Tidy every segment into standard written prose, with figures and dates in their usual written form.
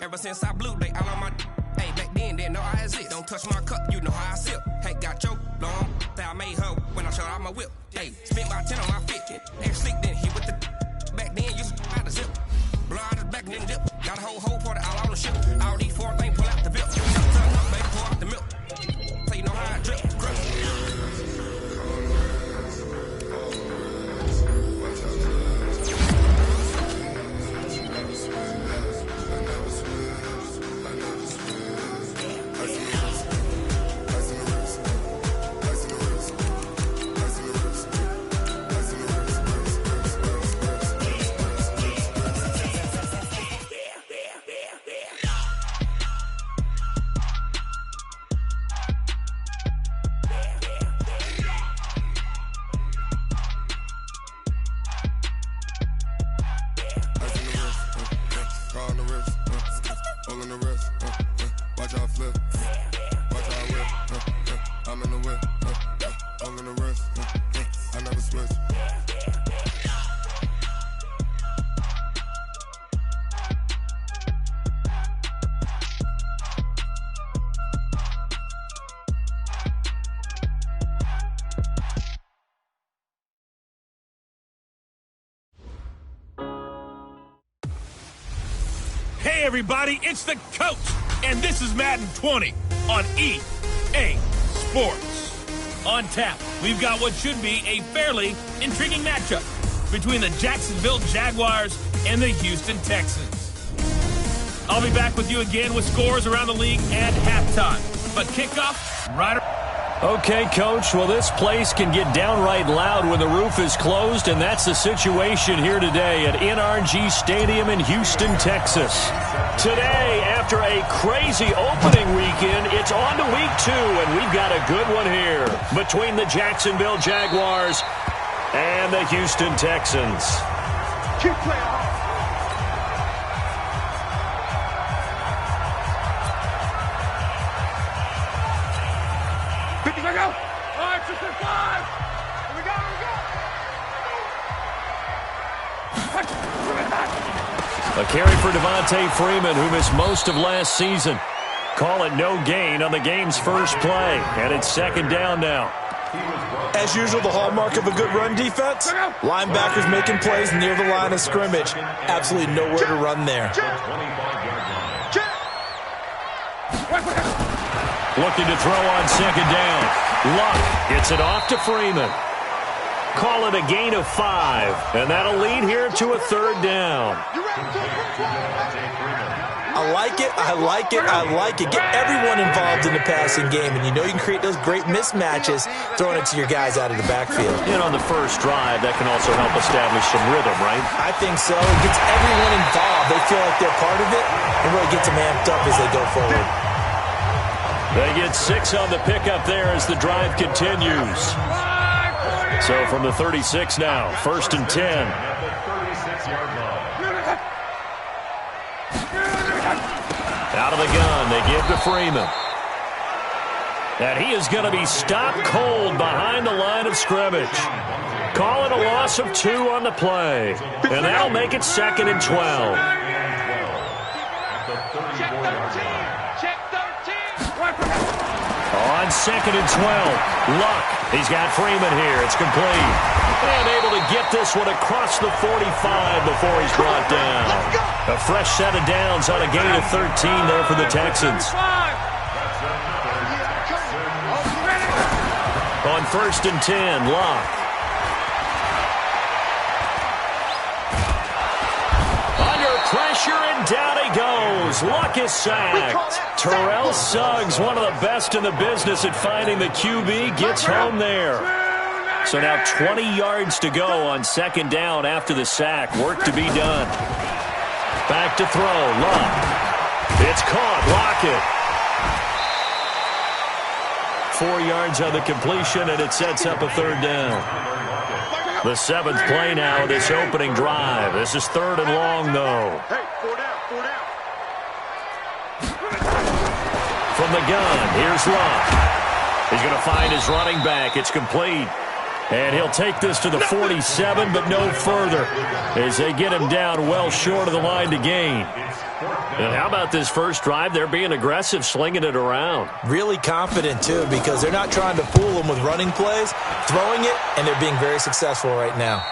Ever since I blew, they all on my. Hey, back then, didn't know I exist. Don't touch my cup, you know how I sip. Hey, got your long. That I made her when I showed out my whip. Hey, spent my 10 on my 50. Ain't sleep, then hit with the. Back then, you out the zip. Blow out his back, then dip. Got a whole party all on the ship. All these four things pull out the bill. Turn up, baby, pour out the milk. So you know how I drip. Hey everybody, it's the coach, and this is Madden 20 on EA Sports. On tap, we've got what should be a fairly intriguing matchup between the Jacksonville Jaguars and the Houston Texans. I'll be back with you again with scores around the league at halftime, but kickoff right. Okay, Coach, well, this place can get downright loud when the roof is closed, and that's the situation here today at NRG Stadium in Houston, Texas. Today, after a crazy opening weekend, it's on to week 2, and we've got a good one here between the Jacksonville Jaguars and the Houston Texans. Keep playing. Go. All right, 6 and 5. Here we go, A carry for Devontae Freeman, who missed most of last season. Call it no gain on the game's first play, and it's second down now. As usual, the hallmark of a good run defense, linebackers making plays near the line of scrimmage. Absolutely nowhere to run there. Looking to throw on second down. Luck gets it off to Freeman. Call it a gain of 5, and that'll lead here to a third down. I like it, I like it, I like it. Get everyone involved in the passing game, and you know you can create those great mismatches throwing it to your guys out of the backfield. And on the first drive, that can also help establish some rhythm, right? I think so. It gets everyone involved. They feel like they're part of it, and really gets them amped up as they go forward. They get 6 on the pickup there as the drive continues. So from the 36 now, 1st and 10. Out of the gun, they give to Freeman. And he is going to be stopped cold behind the line of scrimmage. Call it a loss of 2 on the play. And that'll make it 2nd and 12. On 2nd and 12, Luck. He's got Freeman here. It's complete. And able to get this one across the 45 before he's brought down. A fresh set of downs on a gain of 13 there for the Texans. On 1st and 10, Luck. Pressure, and down he goes. Luck is sacked. Terrell Suggs, one of the best in the business at finding the QB, gets home there. So now 20 yards to go on 2nd down after the sack. Work to be done. Back to throw. Luck. It's caught. Lockett. 4 yards on the completion, and it sets up a 3rd down. The 7th play now of this opening drive. This is 3rd and long, though. From the gun, here's Luck. He's going to find his running back. It's complete. And he'll take this to the 47, but no further, as they get him down well short of the line to gain. And how about this first drive? They're being aggressive, slinging it around. Really confident, too, because they're not trying to fool them with running plays, throwing it, and they're being very successful right now.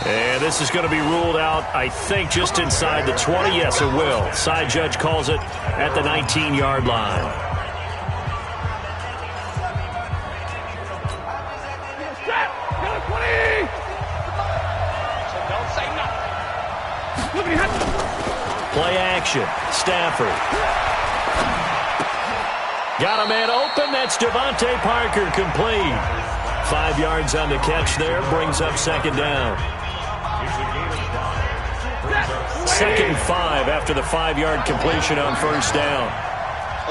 And this is going to be ruled out, I think, just inside the 20. Yes, it will. Side judge calls it at the 19-yard line. Play action. Stafford. Got a man open. That's Devontae Parker, complete. 5 yards on the catch there. Brings up second down. 2nd and 5 after the 5-yard completion on first down.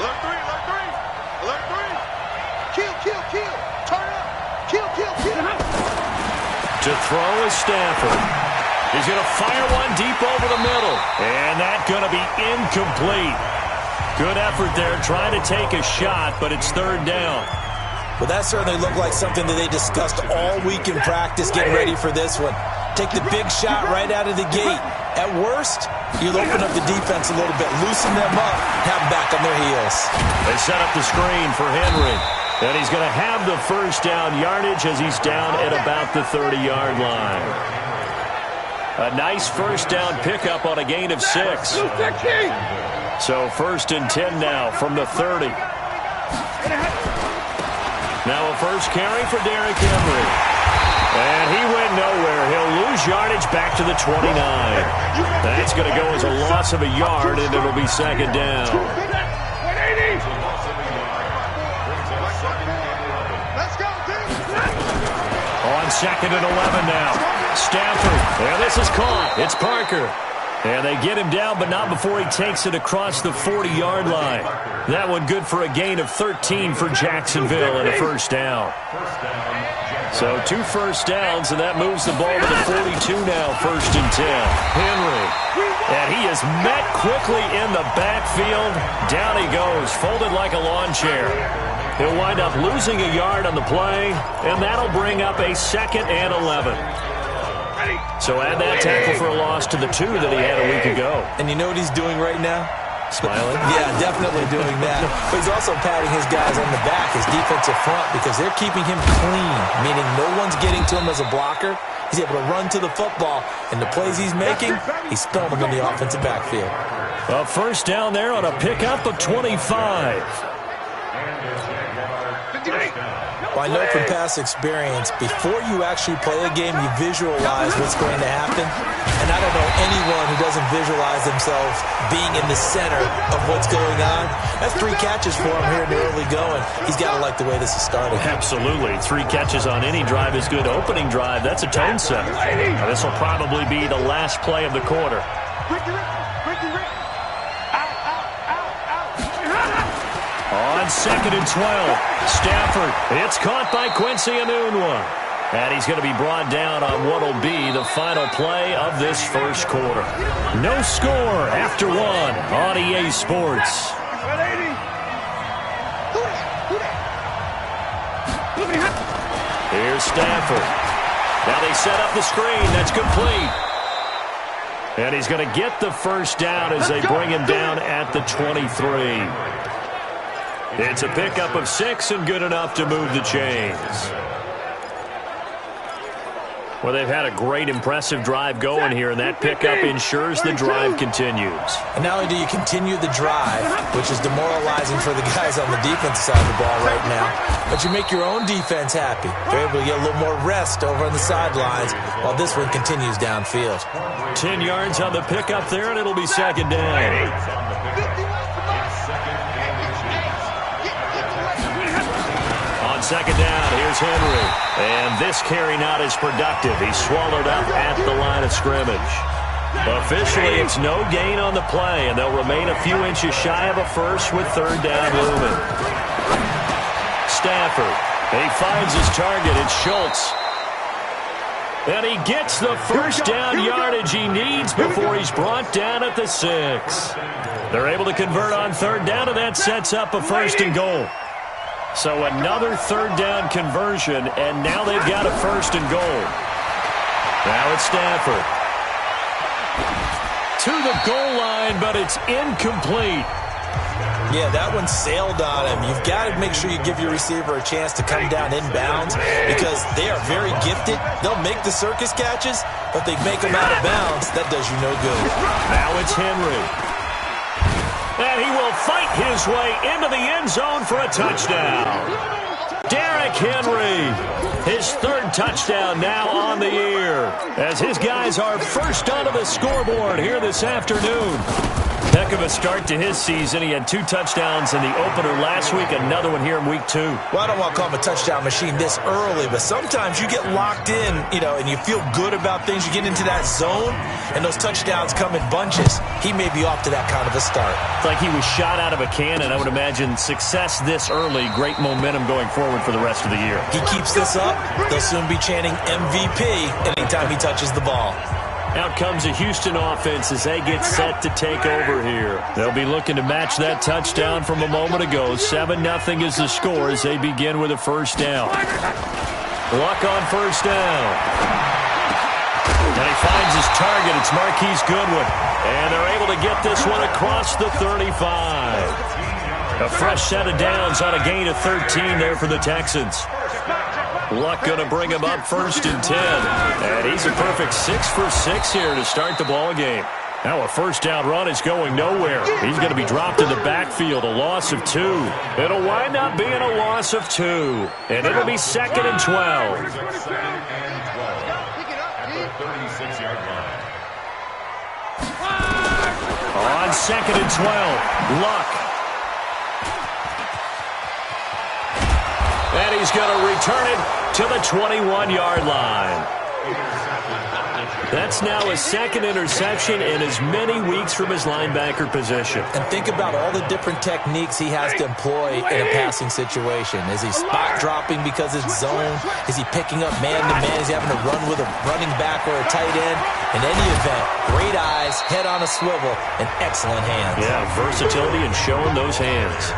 Alert 3, alert 3. Alert 3. Kill, kill, kill. Turn up. Kill, kill, kill. To throw is Stafford. He's going to fire one deep over the middle. And that's going to be incomplete. Good effort there trying to take a shot, but it's third down. Well, that certainly looked like something that they discussed all week in practice, getting ready for this one. Take the big shot right out of the gate. At worst, you'll open up the defense a little bit, loosen them up, have them back on their heels. They set up the screen for Henry. And he's going to have the first down yardage as he's down at about the 30-yard line. A nice first down pickup on a gain of 6. So 1st and 10 now from the 30. Now a first carry for Derrick Henry. And he went nowhere. He'll lose yardage back to the 29. That's going to go as a loss of a yard, and it'll be second down. On 2nd and 11 now. Stafford. And this is caught. It's Parker. And they get him down, but not before he takes it across the 40-yard line. That one good for a gain of 13 for Jacksonville and a first down. So 2 first downs, and that moves the ball to the 42 now, 1st and 10. Henry. And he is met quickly in the backfield. Down he goes, folded like a lawn chair. He'll wind up losing a yard on the play, and that'll bring up a 2nd and 11. So add that tackle for a loss to the 2 that he had a week ago. And you know what he's doing right now? Smiling? Yeah, definitely doing that. But he's also patting his guys on the back, his defensive front, because they're keeping him clean, meaning no one's getting to him as a blocker. He's able to run to the football, and the plays he's making, he's throwing them in the offensive backfield. A first down there on a pickup of 25. Well, I know from past experience, before you actually play a game, you visualize what's going to happen. And I don't know anyone who doesn't visualize themselves being in the center of what's going on. That's 3 catches for him here in the early going. He's got to like the way this is starting. Absolutely. 3 catches on any drive is good. Opening drive, that's a tone setter. This will probably be the last play of the quarter. On 2nd and 12, Stafford. It's caught by Quincy Enunwa. And he's going to be brought down on what will be the final play of this first quarter. No score after 1 on EA Sports. Here's Stafford. Now they set up the screen. That's complete. And he's going to get the first down as they bring him down at the 23. It's a pickup of 6 and good enough to move the chains. Well, they've had a great, impressive drive going here, and that pickup ensures the drive continues. And not only do you continue the drive, which is demoralizing for the guys on the defensive side of the ball right now, but you make your own defense happy. They're able to get a little more rest over on the sidelines while this one continues downfield. 10 yards on the pickup there, and it'll be second down. On second down, here's Henry. And this carry not as productive. He's swallowed up at the line of scrimmage. Officially, it's no gain on the play, and they'll remain a few inches shy of a first with third down looming. Stafford. He finds his target. It's Schultz. And he gets the first down yardage he needs before he's brought down at the 6. They're able to convert on third down, and that sets up a 1st and goal. So another third down conversion, and now they've got a first and goal. Now it's Stafford. To the goal line, but it's incomplete. Yeah, that one sailed on him. You've got to make sure you give your receiver a chance to come down inbounds because they are very gifted. They'll make the circus catches, but they make them out of bounds. That does you no good. Now it's Henry. And he will fight his way into the end zone for a touchdown. Derrick Henry, his third touchdown now on the year, as his guys are first onto the scoreboard here this afternoon. Heck of a start to his season. He had 2 touchdowns in the opener last week, another one here in week 2. Well, I don't want to call him a touchdown machine this early, but sometimes you get locked in, and you feel good about things. You get into that zone, and those touchdowns come in bunches. He may be off to that kind of a start. It's like he was shot out of a cannon. I would imagine success this early, great momentum going forward for the rest of the year. He keeps this up, they'll soon be chanting MVP anytime he touches the ball. Out comes a Houston offense as they get set to take over here. They'll be looking to match that touchdown from a moment ago. 7-0 is the score as they begin with a first down. Luck on first down. And he finds his target. It's Marquise Goodwin. And they're able to get this one across the 35. A fresh set of downs on a gain of 13 there for the Texans. Luck going to bring him up first and 10. And he's a perfect 6 for 6 here to start the ball game. Now a first down run is going nowhere. He's going to be dropped in the backfield, a loss of 2. It'll wind up being a loss of 2. And it'll be 2nd and 12. On 2nd and 12, Luck. And he's going to return it to the 21-yard line. That's now his 2nd interception in as many weeks from his linebacker position. And think about all the different techniques he has to employ in a passing situation. Is he spot dropping because it's zone? Is he picking up man-to-man? Is he having to run with a running back or a tight end? In any event, great eyes, head on a swivel, and excellent hands. Yeah, versatility and showing those hands.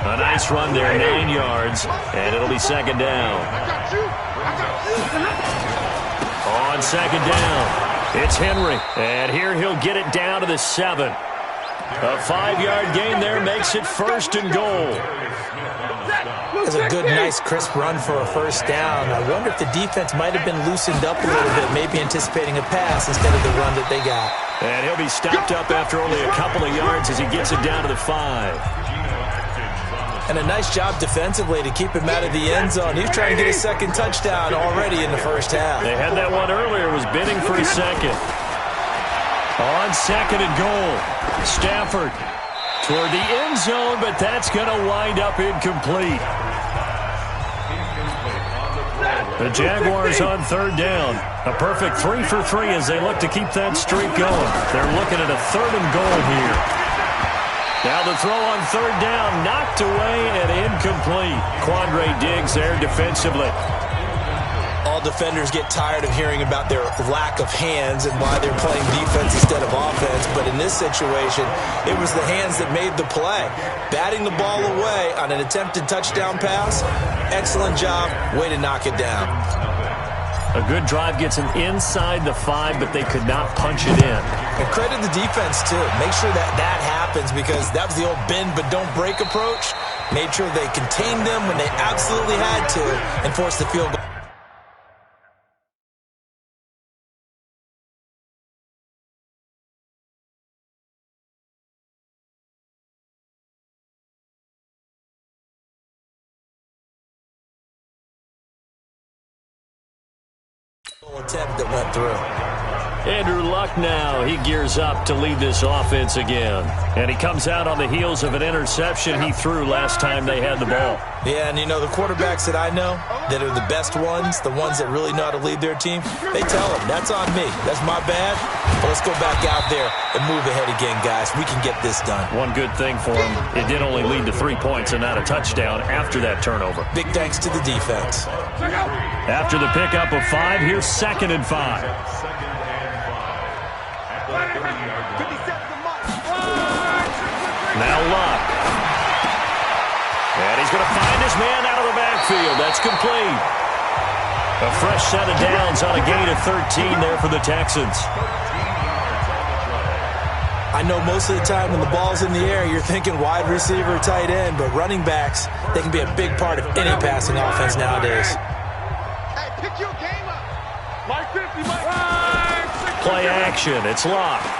A nice run there, 9 yards, and it'll be 2nd down. On 2nd down, it's Henry, and here he'll get it down to the 7. A 5-yard gain there makes it 1st and goal. It's a good, nice, crisp run for a first down. I wonder if the defense might have been loosened up a little bit, maybe anticipating a pass instead of the run that they got. And he'll be stopped up after only a couple of yards as he gets it down to the 5. And a nice job defensively to keep him out of the end zone. He's trying to get his 2nd touchdown already in the first half. They had that one earlier, was bidding for a 2nd. On 2nd and goal, Stafford toward the end zone, but that's going to wind up incomplete. The Jaguars on 3rd down. A perfect 3 for 3 as they look to keep that streak going. They're looking at a 3rd and goal here. Now the throw on 3rd down, knocked away and incomplete. Quandre Diggs there defensively. All defenders get tired of hearing about their lack of hands and why they're playing defense instead of offense. But in this situation, it was the hands that made the play. Batting the ball away on an attempted touchdown pass, excellent job, way to knock it down. A good drive gets him inside the 5, but they could not punch it in. And credit the defense, too. Make sure that that happens because that was the old bend but don't break approach. Made sure they contained them when they absolutely had to and forced the field goal. Attempt that went through. Andrew Luck now, he gears up to lead this offense again. And he comes out on the heels of an interception he threw last time they had the ball. Yeah, and the quarterbacks that I know that are the best ones, the ones that really know how to lead their team, they tell them, that's on me. That's my bad. But let's go back out there and move ahead again, guys. We can get this done. One good thing for him, it did only lead to 3 points and not a touchdown after that turnover. Big thanks to the defense. After the pickup of 5, here's 2nd and 5. Now Luck. And He's going to find his man out of the backfield. That's complete. A fresh set of downs on a gain of 13 there for the Texans. I know most of the time when the ball's in the air, you're thinking wide receiver, tight end, but running backs, they can be a big part of any passing offense nowadays. Hey, pick your game up. Mike 50, Mike. Play action. It's locked.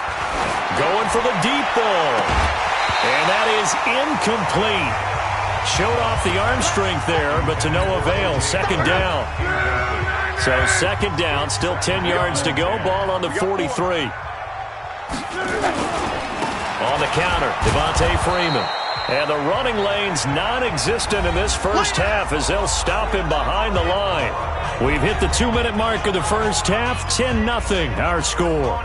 Going for the deep ball. And that is incomplete. Showed off the arm strength there, but to no avail. Second down. So second down, still 10 yards to go. Ball on the 43. On the counter, Devontae Freeman. And the running lane's non-existent in this first half as they'll stop him behind the line. We've hit the 2-minute mark of the first half. 10-0 our score.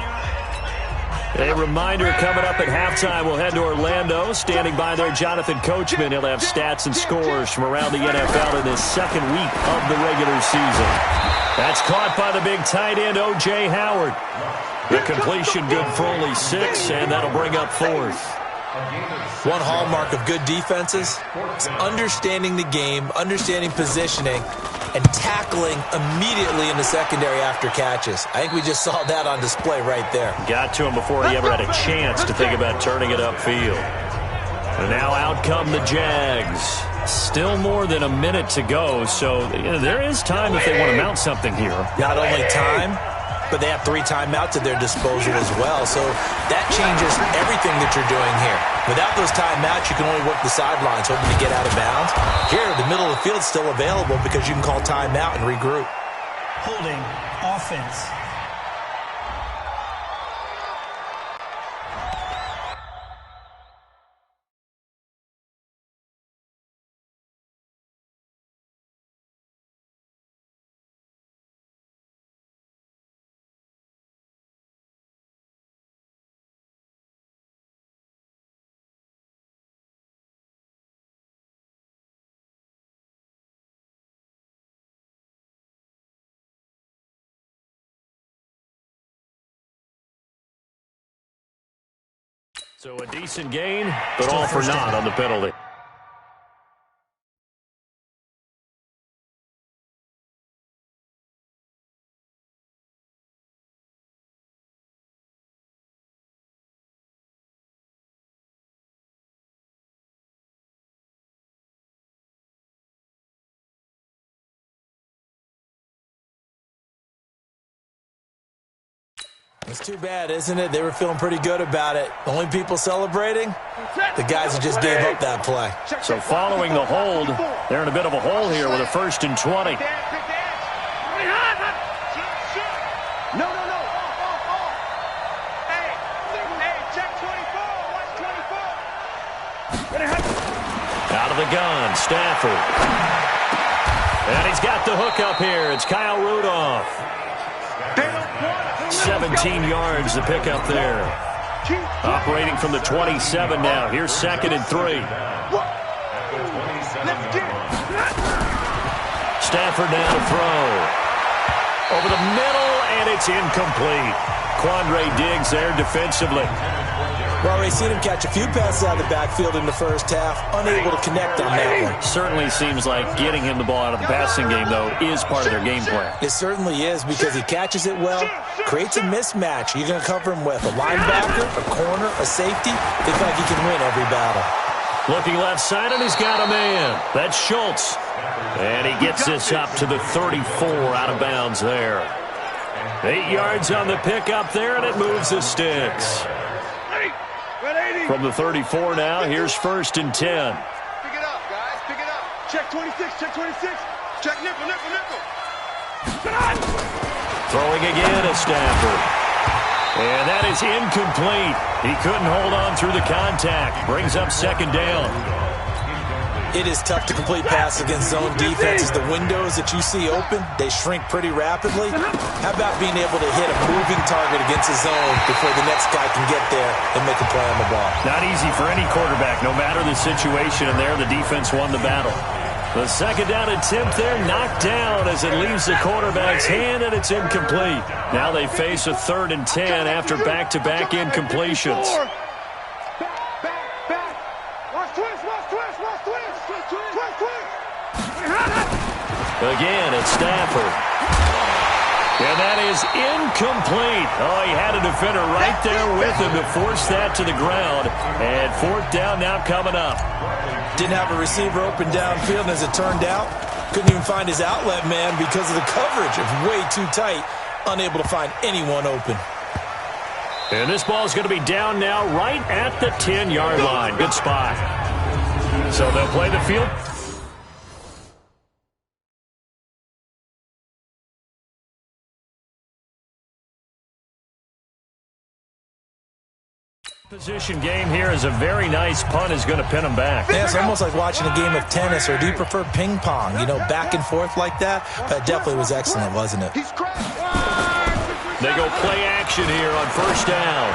A reminder coming up at halftime, we'll head to Orlando. Standing by there, Jonathan Coachman. He'll have stats and scores from around the NFL in his second week of the regular season. That's caught by the big tight end, O.J. Howard. The completion good for only 6, and that'll bring up fourth. One hallmark of good defenses is understanding the game, understanding positioning, and tackling immediately in the secondary after catches. I think we just saw that on display right there. Got to him before he ever had a chance to think about turning it upfield. And now out come the Jags. Still more than a minute to go, so there is time if they want to mount something here. Not only time, but they have 3 timeouts at their disposal as well. So that changes everything that you're doing here. Without those timeouts, you can only work the sidelines, hoping to get out of bounds. Here, the middle of the field's still available because you can call timeout and regroup. Holding offense. So a decent gain, but all for naught on the penalty. It's too bad, isn't it? They were feeling pretty good about it. The only people celebrating, the guys who just gave up that play. So following the hold, they're in a bit of a hole here with a 1st and 20. No. Hey, check 24. Watch 24. Out of the gun, Stafford. And he's got the hook up here. It's Kyle Rudolph. 17 yards to pick up there. Operating from the 27 now. Here's 2nd and 3. Stafford now to throw. Over the middle, and it's incomplete. Quandre Diggs there defensively. Well, we've seen him catch a few passes out of the backfield in the first half, unable to connect on that one. Certainly seems like getting him the ball out of the passing game, though, is part of their game plan. It certainly is because he catches it well, creates a mismatch. You're going to cover him with a linebacker, a corner, a safety. They feel like he can win every battle. Looking left side, and he's got a man. That's Schultz. And he gets this up to the 34 out of bounds there. 8 yards on the pickup there, and it moves the sticks. From the 34 now, here's 1st and 10. Pick it up, guys. Pick it up. Check 26. Check 26. Check nickel. Throwing again at Stafford. And that is incomplete. He couldn't hold on through the contact. Brings up 2nd down. It is tough to complete passes against zone defenses. The windows that you see open, they shrink pretty rapidly. How about being able to hit a moving target against a zone before the next guy can get there and make a play on the ball? Not easy for any quarterback, no matter the situation, and there the defense won the battle. The 2nd down attempt there knocked down as it leaves the quarterback's hand, and it's incomplete. Now they face a 3rd and 10 after back-to-back incompletions. Again, it's Stafford. And that is incomplete. Oh, he had a defender right there with him to force that to the ground. And fourth down now coming up. Didn't have a receiver open downfield, and as it turned out, couldn't even find his outlet man because of the coverage. It was way too tight, unable to find anyone open. And this ball is going to be down now right at the 10-yard line. Good spot. So they'll play the field position game here is a very nice punt is going to pin them back. Yeah, it's almost like watching a game of tennis, or do you prefer ping pong? You know, back and forth like that? That definitely was excellent, wasn't it? They go play action here on first down.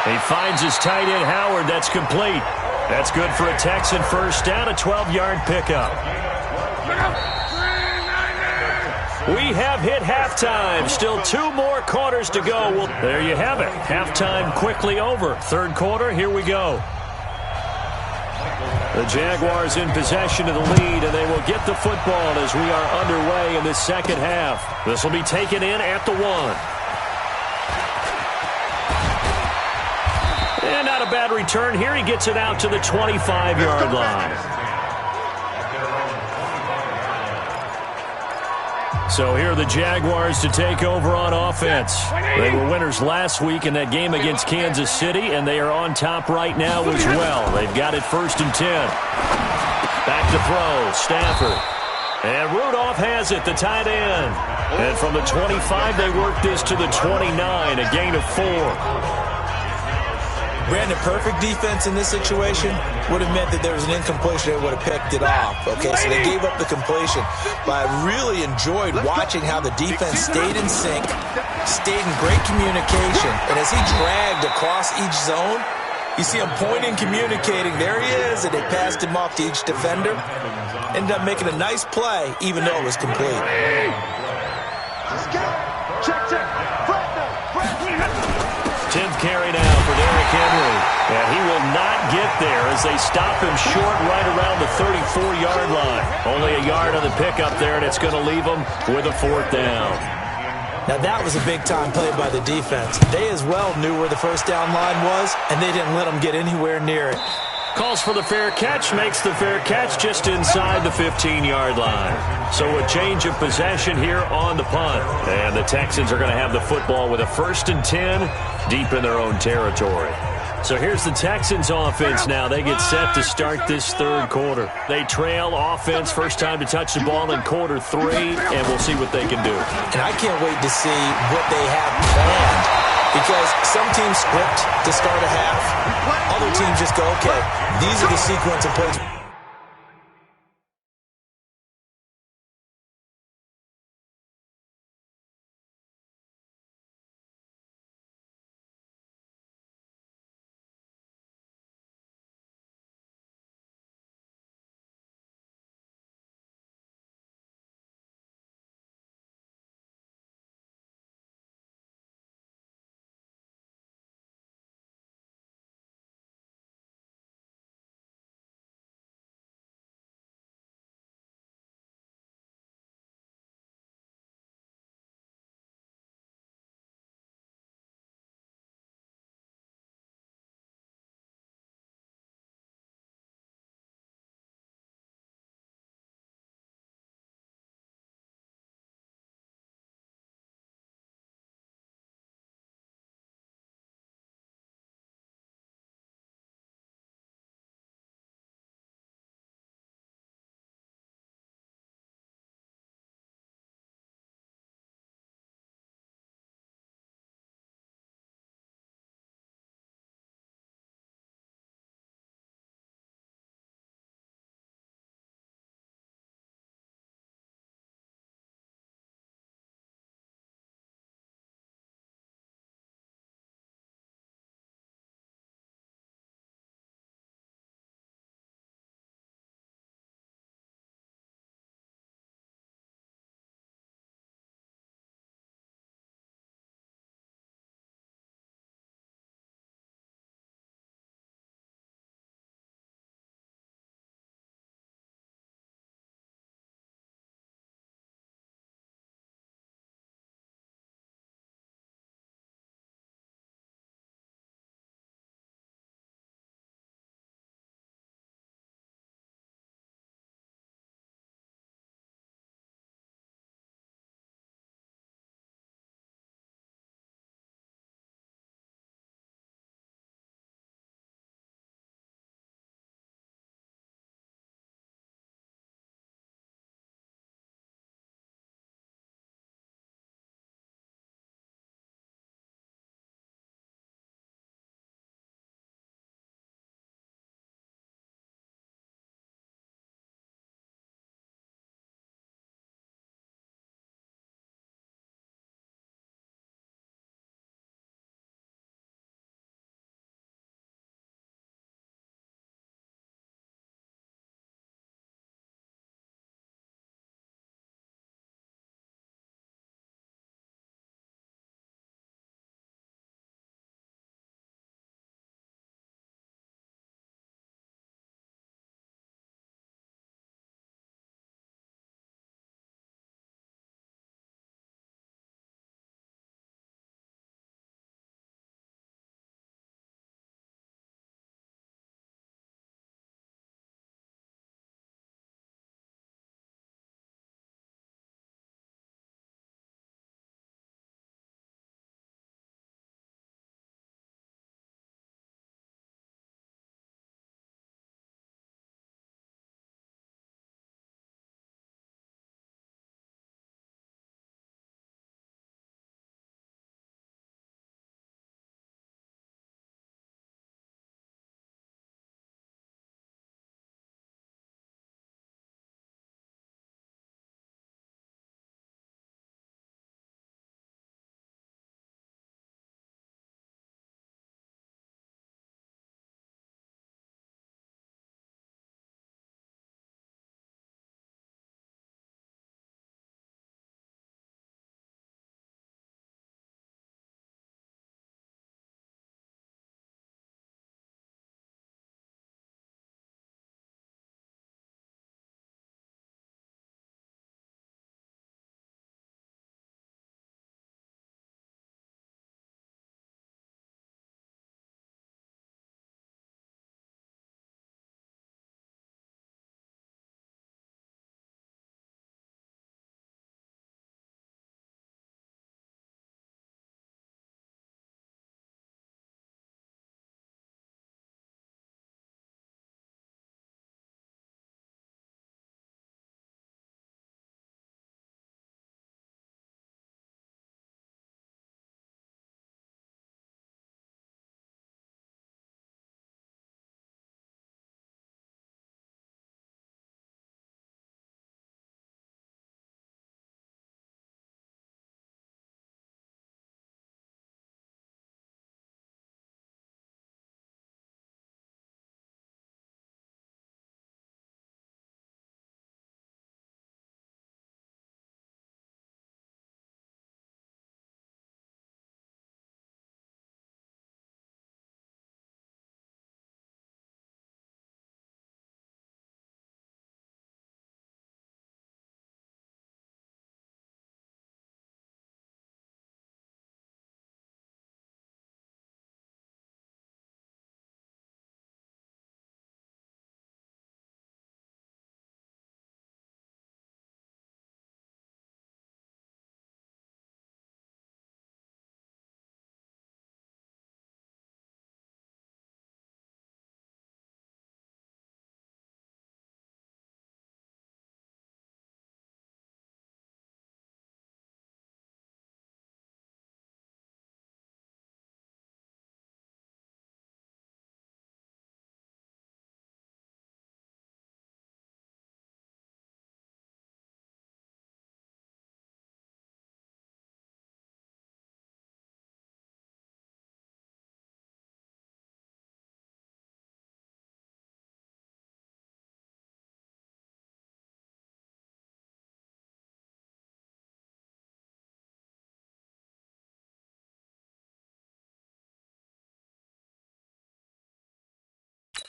He finds his tight end, Howard. That's complete. That's good for a Texan first down, a 12-yard pickup. We have hit halftime. Still 2 more quarters to go. Well, there you have it. Halftime quickly over. Third quarter, here we go. The Jaguars in possession of the lead, and they will get the football as we are underway in the second half. This will be taken in at the 1. And not a bad return here. He gets it out to the 25-yard line. So here are the Jaguars to take over on offense. They were winners last week in that game against Kansas City, and they are on top right now as well. They've got it 1st and 10. Back to throw, Stafford. And Rudolph has it, the tight end. And from the 25, they work this to the 29, a gain of 4. Brandon, perfect defense in this situation would have meant that there was an incompletion. They would have picked it off. Okay, so they gave up the completion. But I really enjoyed watching how the defense stayed in sync, stayed in great communication. And as he dragged across each zone, you see him pointing, communicating. There he is, and they passed him off to each defender. Ended up making a nice play, even though it was complete. Check. 10th carry now for Derrick Henry. And he will not get there as they stop him short right around the 34-yard line. Only a yard on the pickup there, and it's going to leave him with a 4th down. Now that was a big-time play by the defense. They as well knew where the first down line was, and they didn't let them get anywhere near it. Calls for the fair catch, makes the fair catch just inside the 15-yard line. So a change of possession here on the punt. And the Texans are going to have the football with a 1st and 10 deep in their own territory. So here's the Texans offense now. They get set to start this third quarter. They trail offense, first time to touch the ball in quarter 3, and we'll see what they can do. And I can't wait to see what they have planned. Because some teams script to start a half. Other teams just go, okay, these are the sequence of plays.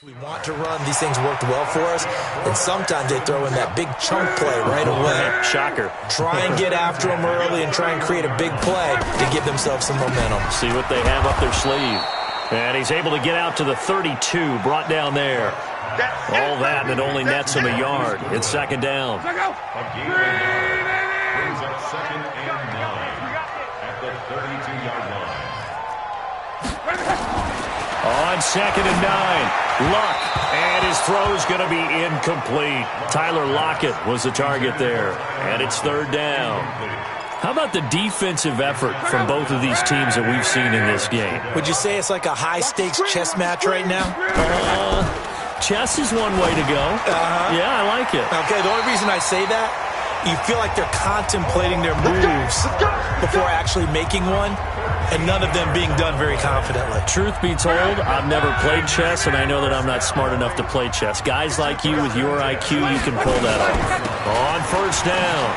We want to run. These things worked well for us, and sometimes they throw in that big chunk play right away. Shocker. Try and get after them early and try and create a big play to give themselves some momentum. See what they have up their sleeve. And he's able to get out to the 32, brought down there. All that, and it only nets him a yard. It's second down. Brings up second and 9 at the 32-yard line. On second and 9, Luck, and his throw's going to be incomplete. Tyler Lockett was the target there, and it's third down. How about the defensive effort from both of these teams that we've seen in this game? Would you say it's like a high-stakes chess match right now? Chess is one way to go. Yeah, I like it. Okay, the only reason I say that, you feel like they're contemplating their moves before actually making one, and none of them being done very confidently. Truth be told, I've never played chess, and I know that I'm not smart enough to play chess. Guys like you with your IQ, you can pull that off. On first down,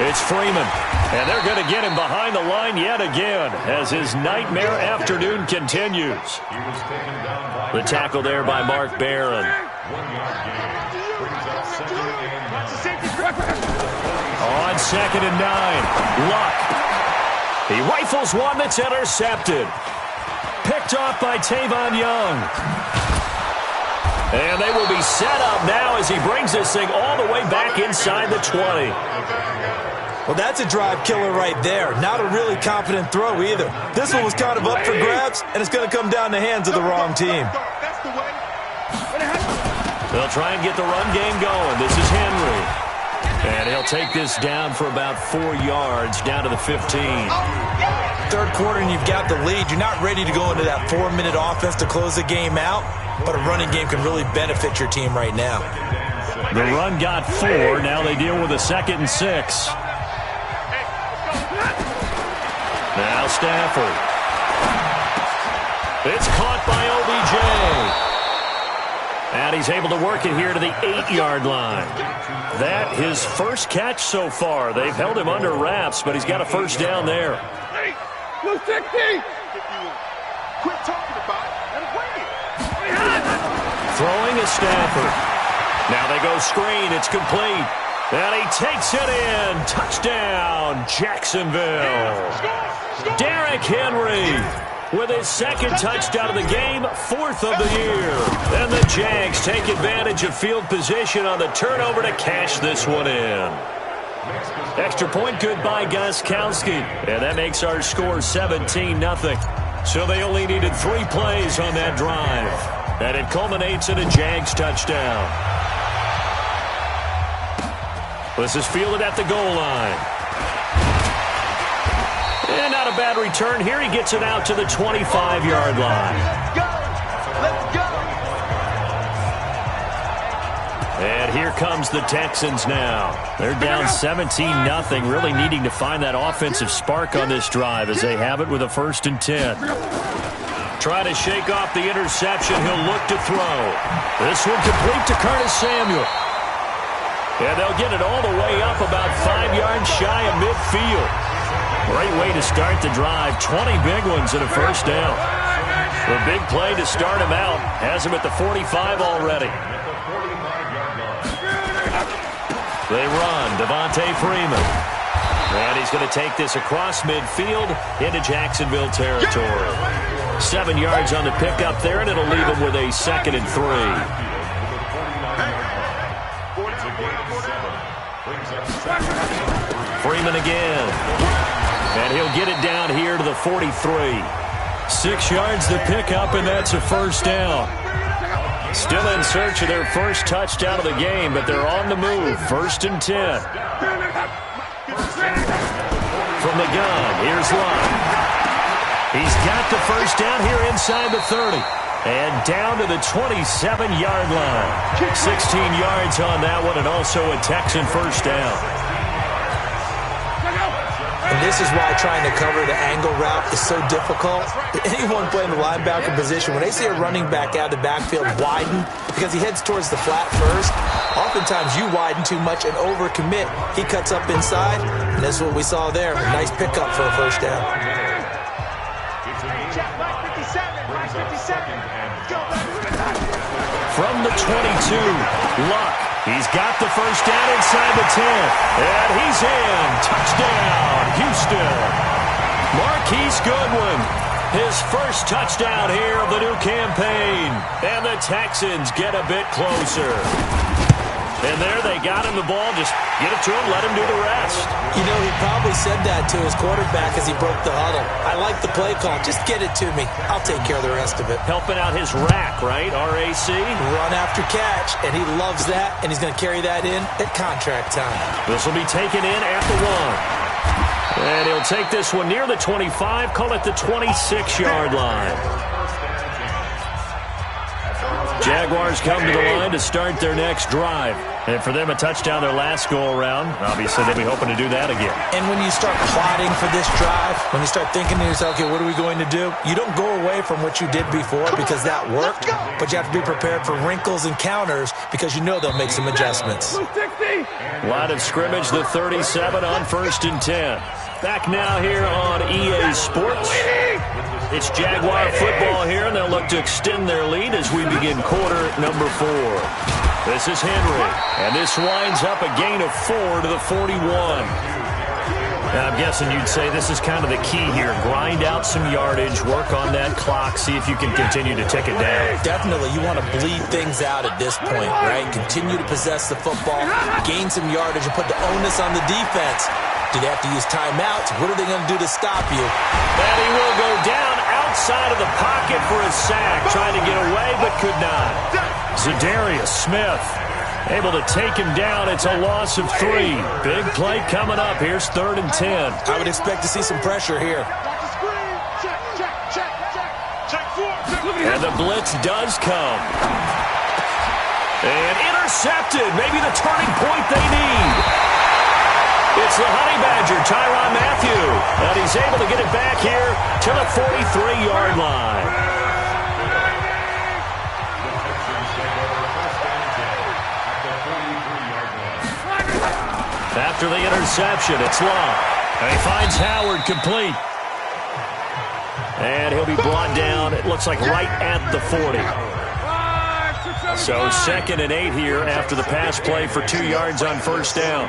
it's Freeman, and they're going to get him behind the line yet again as his nightmare afternoon continues. The tackle there by Mark Barron. 1 yard gain. Brings up second and 9. On second and 9, Luck. He rifles one that's intercepted. Picked off by Tavon Young. And they will be set up now as he brings this thing all the way back inside the 20. Well, that's a drive killer right there. Not a really confident throw either. This one was kind of up for grabs, and it's going to come down the hands of the wrong team. They'll try and get the run game going. This is Henry. And he'll take this down for about 4 yards, down to the 15. Third quarter, and you've got the lead. You're not ready to go into that 4-minute offense to close the game out, but a running game can really benefit your team right now. The run got 4. Now they deal with a 2nd and 6. Now Stafford. It's caught by OBJ. And he's able to work it here to the 8-yard line. That his first catch so far. They've held him under wraps, but he's got a first down there. Quit talking about it. Throwing is Stafford. Now they go screen. It's complete. And he takes it in. Touchdown, Jacksonville. Derrick Henry with his 2nd touchdown of the game, 4th of the year. And the Jags take advantage of field position on the turnover to cash this one in. Extra point good by Gostkowski. And that makes our score 17-0. So they only needed 3 plays on that drive. And it culminates in a Jags touchdown. This is fielded at the goal line. And not a bad return here. He gets it out to the 25-yard line. Let's go. And here comes the Texans now. They're down 17-0, really needing to find that offensive spark on this drive as they have it with a 1st and 10. Try to shake off the interception. He'll look to throw. This one complete to Curtis Samuel. And they'll get it all the way up about 5 yards shy of midfield. Great way to start the drive. 20 big ones and a first down. The big play to start him out has him at the 45 already. They run. Devontae Freeman. And he's going to take this across midfield into Jacksonville territory. 7 yards on the pickup there, and it'll leave him with a 2nd and 3. Freeman again. And he'll get it down here to the 43. 6 yards to pick up, and that's a first down. Still in search of their first touchdown of the game, but they're on the move. 1st and 10. From the gun, here's Luck. He's got the first down here inside the 30. And down to the 27-yard line. 16 yards on that one, and also a Texan first down. And this is why trying to cover the angle route is so difficult. Anyone playing the linebacker position, when they see a running back out of the backfield widen, because he heads towards the flat first, oftentimes you widen too much and overcommit. He cuts up inside, and that's what we saw there. A nice pickup for a first down. from the 22. Luck. He's got the first down inside the 10. And he's in. Touchdown, Houston. Marquise Goodwin. His first touchdown here of the new campaign. And the Texans get a bit closer. And there they got him the ball. Just get it to him, let him do the rest. You know, he probably said that to his quarterback as he broke the huddle. I like the play call. Just get it to me. I'll take care of the rest of it. Helping out his rack, right? RAC. Run after catch, and he loves that, and he's going to carry that in at contract time. This will be taken in at the 1. And he'll take this one near the 25, call it the 26-yard line. Jaguars come to the line to start their next drive. And for them, a touchdown their last go-around. Obviously, they'll be hoping to do that again. And when you start plotting for this drive, when you start thinking to yourself, okay, what are we going to do? You don't go away from what you did before because that worked, but you have to be prepared for wrinkles and counters because you know they'll make some adjustments. Line of scrimmage, the 37 on 1st and 10. Back now here on EA Sports. It's Jaguar football here, and they'll look to extend their lead as we begin quarter number 4. This is Henry, and this winds up a gain of 4 to the 41. Now, I'm guessing you'd say this is kind of the key here. Grind out some yardage, work on that clock, see if you can continue to tick it down. Definitely. You want to bleed things out at this point, right? Continue to possess the football, gain some yardage, and put the onus on the defense. Do they have to use timeouts? What are they going to do to stop you? And he will go down outside of the pocket for a sack, trying to get away but could not. Zadarius Smith able to take him down. It's a loss of 3. Big play coming up. Here's 3rd and 10. I would expect to see some pressure here. And the blitz does come. And intercepted. Maybe the turning point they need. It's the Honey Badger, Tyrann Mathieu. And he's able to get it back here to the 43-yard line. After the interception, it's Long. And he finds Howard complete. And he'll be brought down, it looks like right at the 40. So 2nd and 8 here after the pass play for 2 yards on 1st down.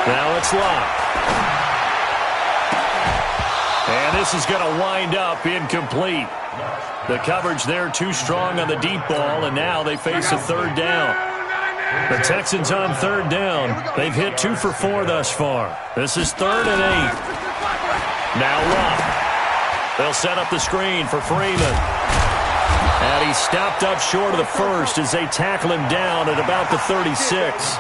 Now it's Long. And this is going to wind up incomplete. The coverage there too strong on the deep ball, and now they face a 3rd down. The Texans on 3rd down. They've hit 2 for 4 thus far. This is 3rd and 8. Now Luck. They'll set up the screen for Freeman. And he stopped up short of the 1st as they tackle him down at about the 36.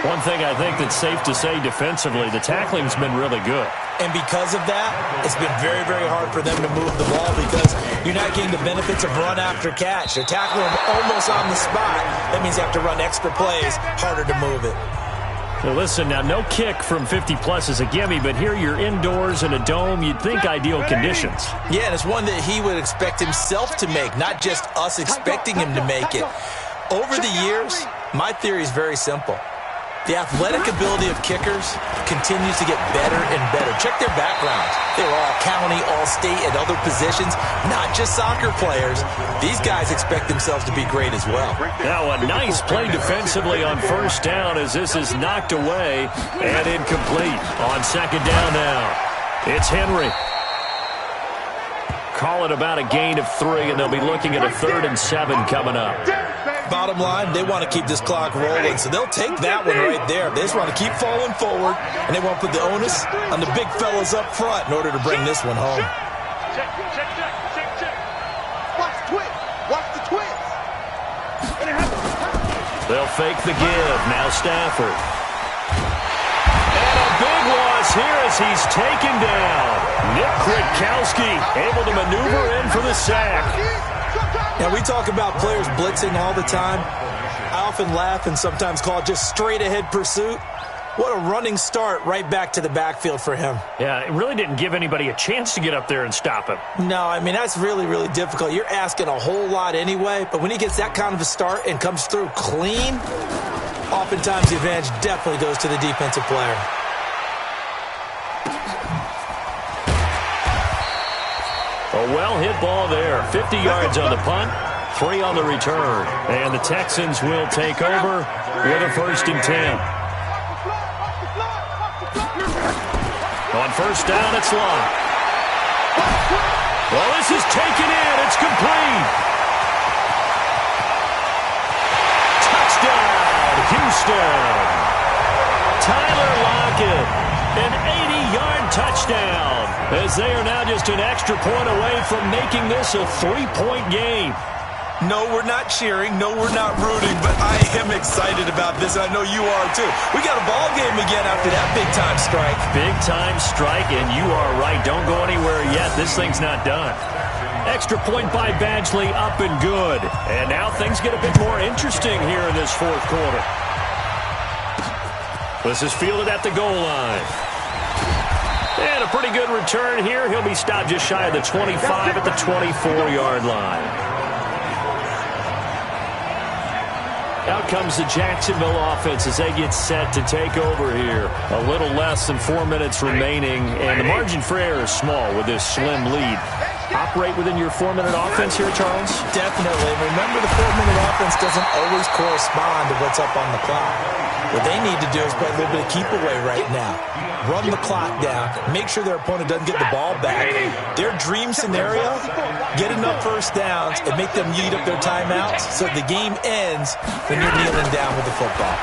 One thing I think that's safe to say defensively, the tackling's been really good. And because of that, it's been very, very hard for them to move the ball because you're not getting the benefits of run after catch. They're tackling them almost on the spot. That means you have to run extra plays, harder to move it. Well, listen, now no kick from 50-plus is a gimme, but here you're indoors in a dome. You'd think ideal conditions. Yeah, and it's one that he would expect himself to make, not just us expecting him to make it. Over the years, my theory is very simple. The athletic ability of kickers continues to get better and better. Check their backgrounds. They were all county, all state, and other positions, not just soccer players. These guys expect themselves to be great as well. Now a nice play defensively on 1st down as this is knocked away and incomplete. On 2nd down now, it's Henry. Call it about a gain of 3, and they'll be looking at a 3rd and 7 coming up. Bottom line, they want to keep this clock rolling, so they'll take that one right there. They just want to keep falling forward, and they want to put the onus on the big fellas up front in order to bring this one home. Watch the twist. Watch the twist. They'll fake the give. Now Stafford. And a big loss here as he's taken down. Nick Kwiatkowski able to maneuver in for the sack. Now, we talk about players blitzing all the time. I often laugh and sometimes call it just straight-ahead pursuit. What a running start right back to the backfield for him. Yeah, it really didn't give anybody a chance to get up there and stop him. No, I mean, that's really, really difficult. You're asking a whole lot anyway, but when he gets that kind of a start and comes through clean, oftentimes the advantage definitely goes to the defensive player. A well-hit ball there. 50 yards on the punt, 3 on the return. And the Texans will take over with a 1st and 10. On 1st down, it's Locke. Well, this is taken in. It's complete. Touchdown, Houston. Tyler Lockett, an 80-yard touchdown, as they are now just an extra point away from making this a 3-point game. No, we're not cheering. No, we're not rooting, but I am excited about this. I know you are, too. We got a ball game again after that big-time strike. Big-time strike, and you are right. Don't go anywhere yet. This thing's not done. Extra point by Badgley, up and good. And now things get a bit more interesting here in this 4th quarter. This is fielded at the goal line. And a pretty good return here. He'll be stopped just shy of the 25 at the 24-yard line. Out comes the Jacksonville offense as they get set to take over here. A little less than 4 minutes remaining, and the margin for error is small with this slim lead. Operate within your 4-minute offense here, Charles? Definitely. Remember, the 4-minute offense doesn't always correspond to what's up on the clock. What they need to do is play a little bit of keep away right now. Run the clock down. Make sure their opponent doesn't get the ball back. Their dream scenario, get enough 1st downs and make them eat up their timeouts so the game ends when you're kneeling down with the football.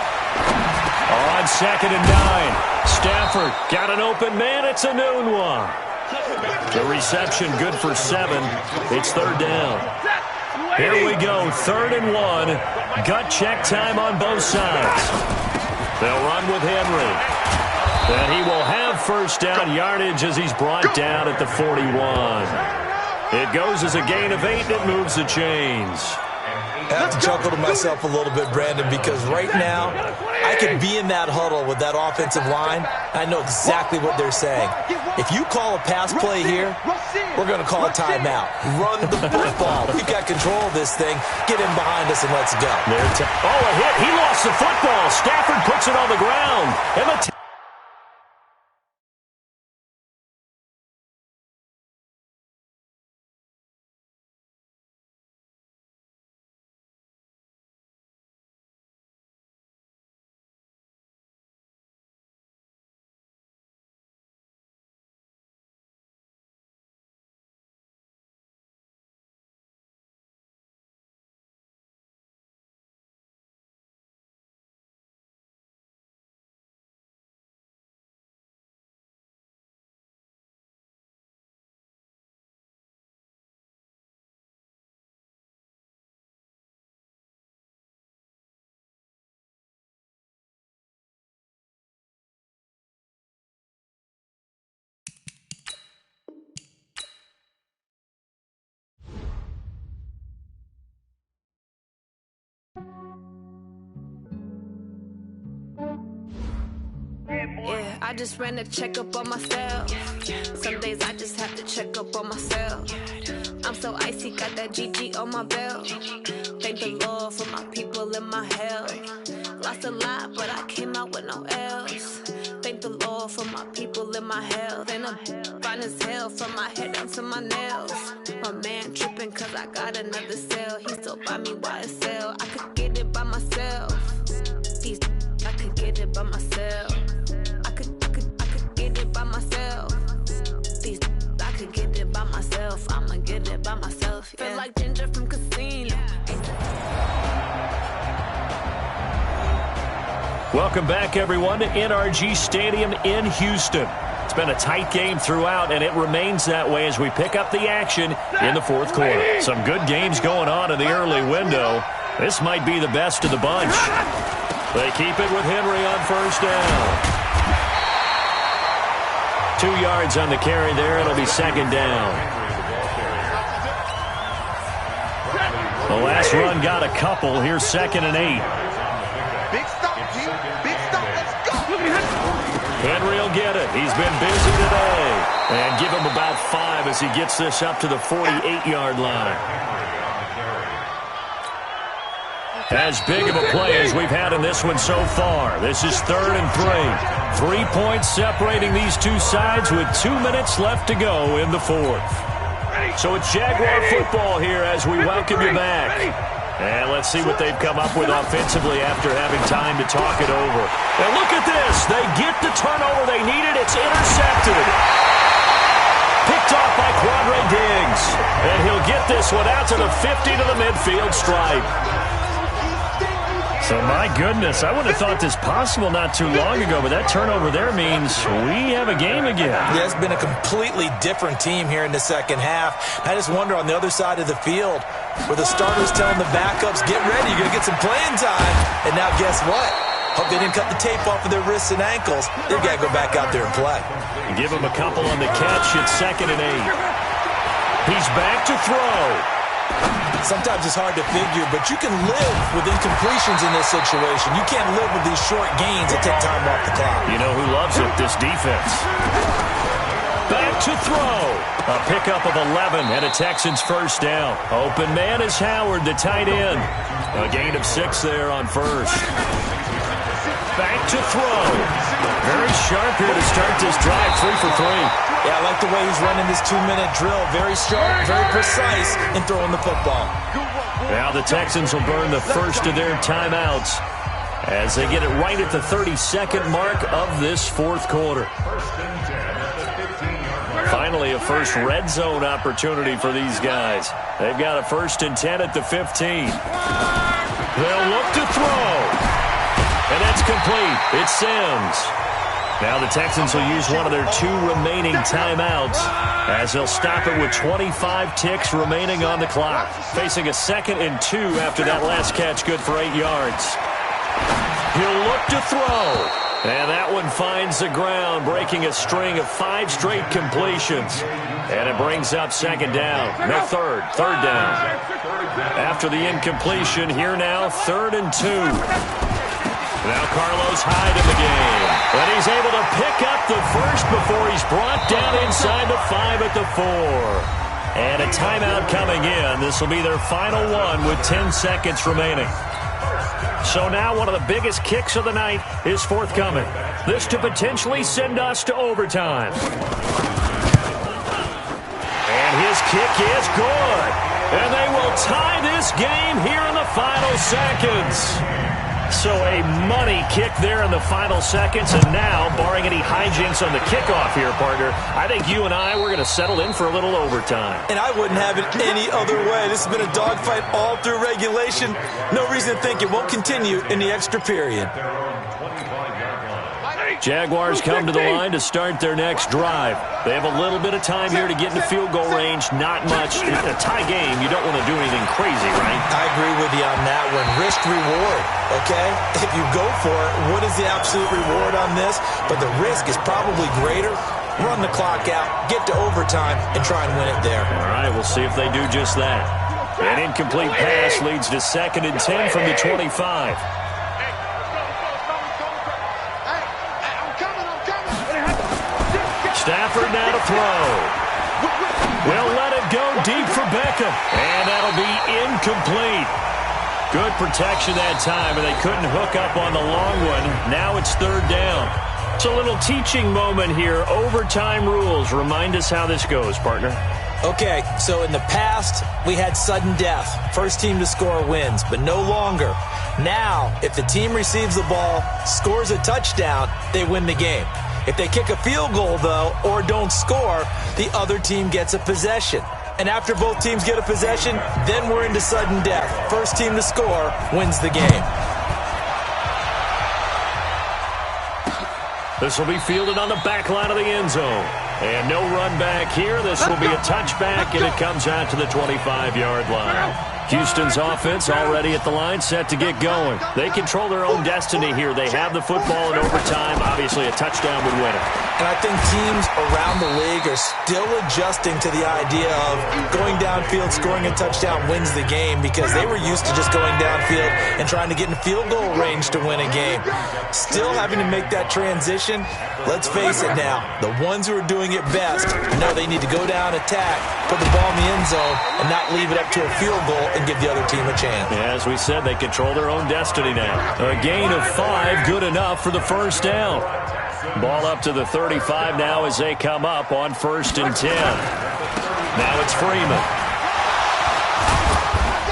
On 2nd and 9, Stafford got an open man. It's a noon one. The reception good for 7. It's 3rd down. Here we go, 3rd and 1. Gut check time on both sides. They'll run with Henry. And he will have 1st down yardage as he's brought down at the 41. It goes as a gain of 8, and it moves the chains. I have to chuckle to myself a little bit, Brandon, because right now I could be in that huddle with that offensive line. I know exactly what they're saying. If you call a pass play here, we're going to call a timeout. Run the football. We've got control of this thing. Get in behind us and let's go. A hit. He lost the football. Stafford puts it on the ground. And the Yeah, I just ran a checkup on myself. Some days I just have to check up on myself. I'm so icy, got that GG on my belt. Thank the Lord for my people and my health. Lost a lot, but I came out with no L's. Thank the Lord for my people and my health. And I'm fine as hell from my head down to my nails. My man tripping cause I got another cell. He still buy me YSL. I could get it by myself. I could get it by myself. I could get it by myself. I could get it by myself. I'ma get it by myself. Yeah. Feel like Ginger from Casino. Welcome back, everyone, to NRG Stadium in Houston. It's been a tight game throughout, and it remains that way as we pick up the action in the 4th quarter. Some good games going on in the early window. This might be the best of the bunch. They keep it with Henry on 1st down. 2 yards on the carry there. It'll be 2nd down. The last run got a couple. Here's 2nd and 8. Big stop, G. Big stop. Let's go. Henry will get it. He's been busy today. And give him about 5 as he gets this up to the 48-yard line. As big of a play as we've had in this one so far. This is 3rd and 3. 3 points separating these two sides with 2 minutes left to go in the 4th. So it's Jaguar football here as we welcome you back. And let's see what they've come up with offensively after having time to talk it over. And look at this. They get the turnover they needed. It's intercepted. Picked off by Quadre Diggs. And he'll get this one out to the 50 to the midfield stripe. So, my goodness, I would have thought this possible not too long ago, but that turnover there means we have a game again. Yeah, it's been a completely different team here in the second half. I just wonder on the other side of the field where the starters telling the backups, get ready, you're going to get some playing time. And now guess what? Hope they didn't cut the tape off of their wrists and ankles. They've got to go back out there and play. Give him a couple on the catch. It's 2nd and 8. He's back to throw. Sometimes it's hard to figure, but you can live with incompletions in this situation. You can't live with these short gains that take time off the clock. You know who loves it? This defense. Back to throw. A pickup of 11 and a Texans first down. Open man is Howard, the tight end. A gain of 6 there on first. Back to throw. Very sharp here to start this drive, 3 for 3. Yeah, I like the way he's running this 2-minute drill. Very sharp, very precise in throwing the football. Now the Texans will burn the first of their timeouts as they get it right at the 32nd mark of this fourth quarter. Finally, a first red zone opportunity for these guys. They've got a 1st and 10 at the 15. They'll look to throw. And that's complete. It's Sims. Now the Texans will use one of their 2 remaining timeouts as they'll stop it with 25 ticks remaining on the clock. Facing a 2nd and 2 after that last catch, good for 8 yards. He'll look to throw. And that one finds the ground, breaking a string of 5 straight completions. And it brings up 2nd down. No, third down. After the incompletion, here now, 3rd and 2. Now Carlos Hyde in the game. And he's able to pick up the first before he's brought down inside the 5 at the 4. And a timeout coming in. This will be their final one with 10 seconds remaining. So now one of the biggest kicks of the night is forthcoming. This to potentially send us to overtime. And his kick is good. And they will tie this game here in the final seconds. So a money kick there in the final seconds, and now, barring any hijinks on the kickoff here, partner, I think you and I, we're going to settle in for a little overtime. And I wouldn't have it any other way. This has been a dogfight all through regulation. No reason to think it won't continue in the extra period. Jaguars come to the line to start their next drive. They have a little bit of time here to get into field goal range. Not much. In a tie game, you don't want to do anything crazy, right? I agree with you on that one. Risk reward, okay? If you go for it, what is the absolute reward on this? But the risk is probably greater. Run the clock out, get to overtime, and try and win it there. All right, we'll see if they do just that. An incomplete pass leads to 2nd and 10 from the 25. Stafford now to throw. Will let it go deep for Beckham. And that'll be incomplete. Good protection that time, and they couldn't hook up on the long one. Now it's 3rd down. It's a little teaching moment here. Overtime rules. Remind us how this goes, partner. Okay, so in the past, we had sudden death. First team to score wins, but no longer. Now, if the team receives the ball, scores a touchdown, they win the game. If they kick a field goal, though, or don't score, the other team gets a possession. And after both teams get a possession, then we're into sudden death. First team to score wins the game. This will be fielded on the back line of the end zone. And no run back here. This will be a touchback, and it comes out to the 25-yard line. Houston's offense already at the line, set to get going. They control their own destiny here. They have the football in overtime. Obviously, a touchdown would win it. And I think teams around the league are still adjusting to the idea of going downfield, scoring a touchdown wins the game, because they were used to just going downfield and trying to get in field goal range to win a game. Still having to make that transition. Let's face it now, the ones who are doing it best know they need to go down, attack, put the ball in the end zone, and not leave it up to a field goal and give the other team a chance. Yeah, as we said, they control their own destiny now. A gain of 5, good enough for the first down. Ball up to the 35 now as they come up on 1st and 10. Now it's Freeman.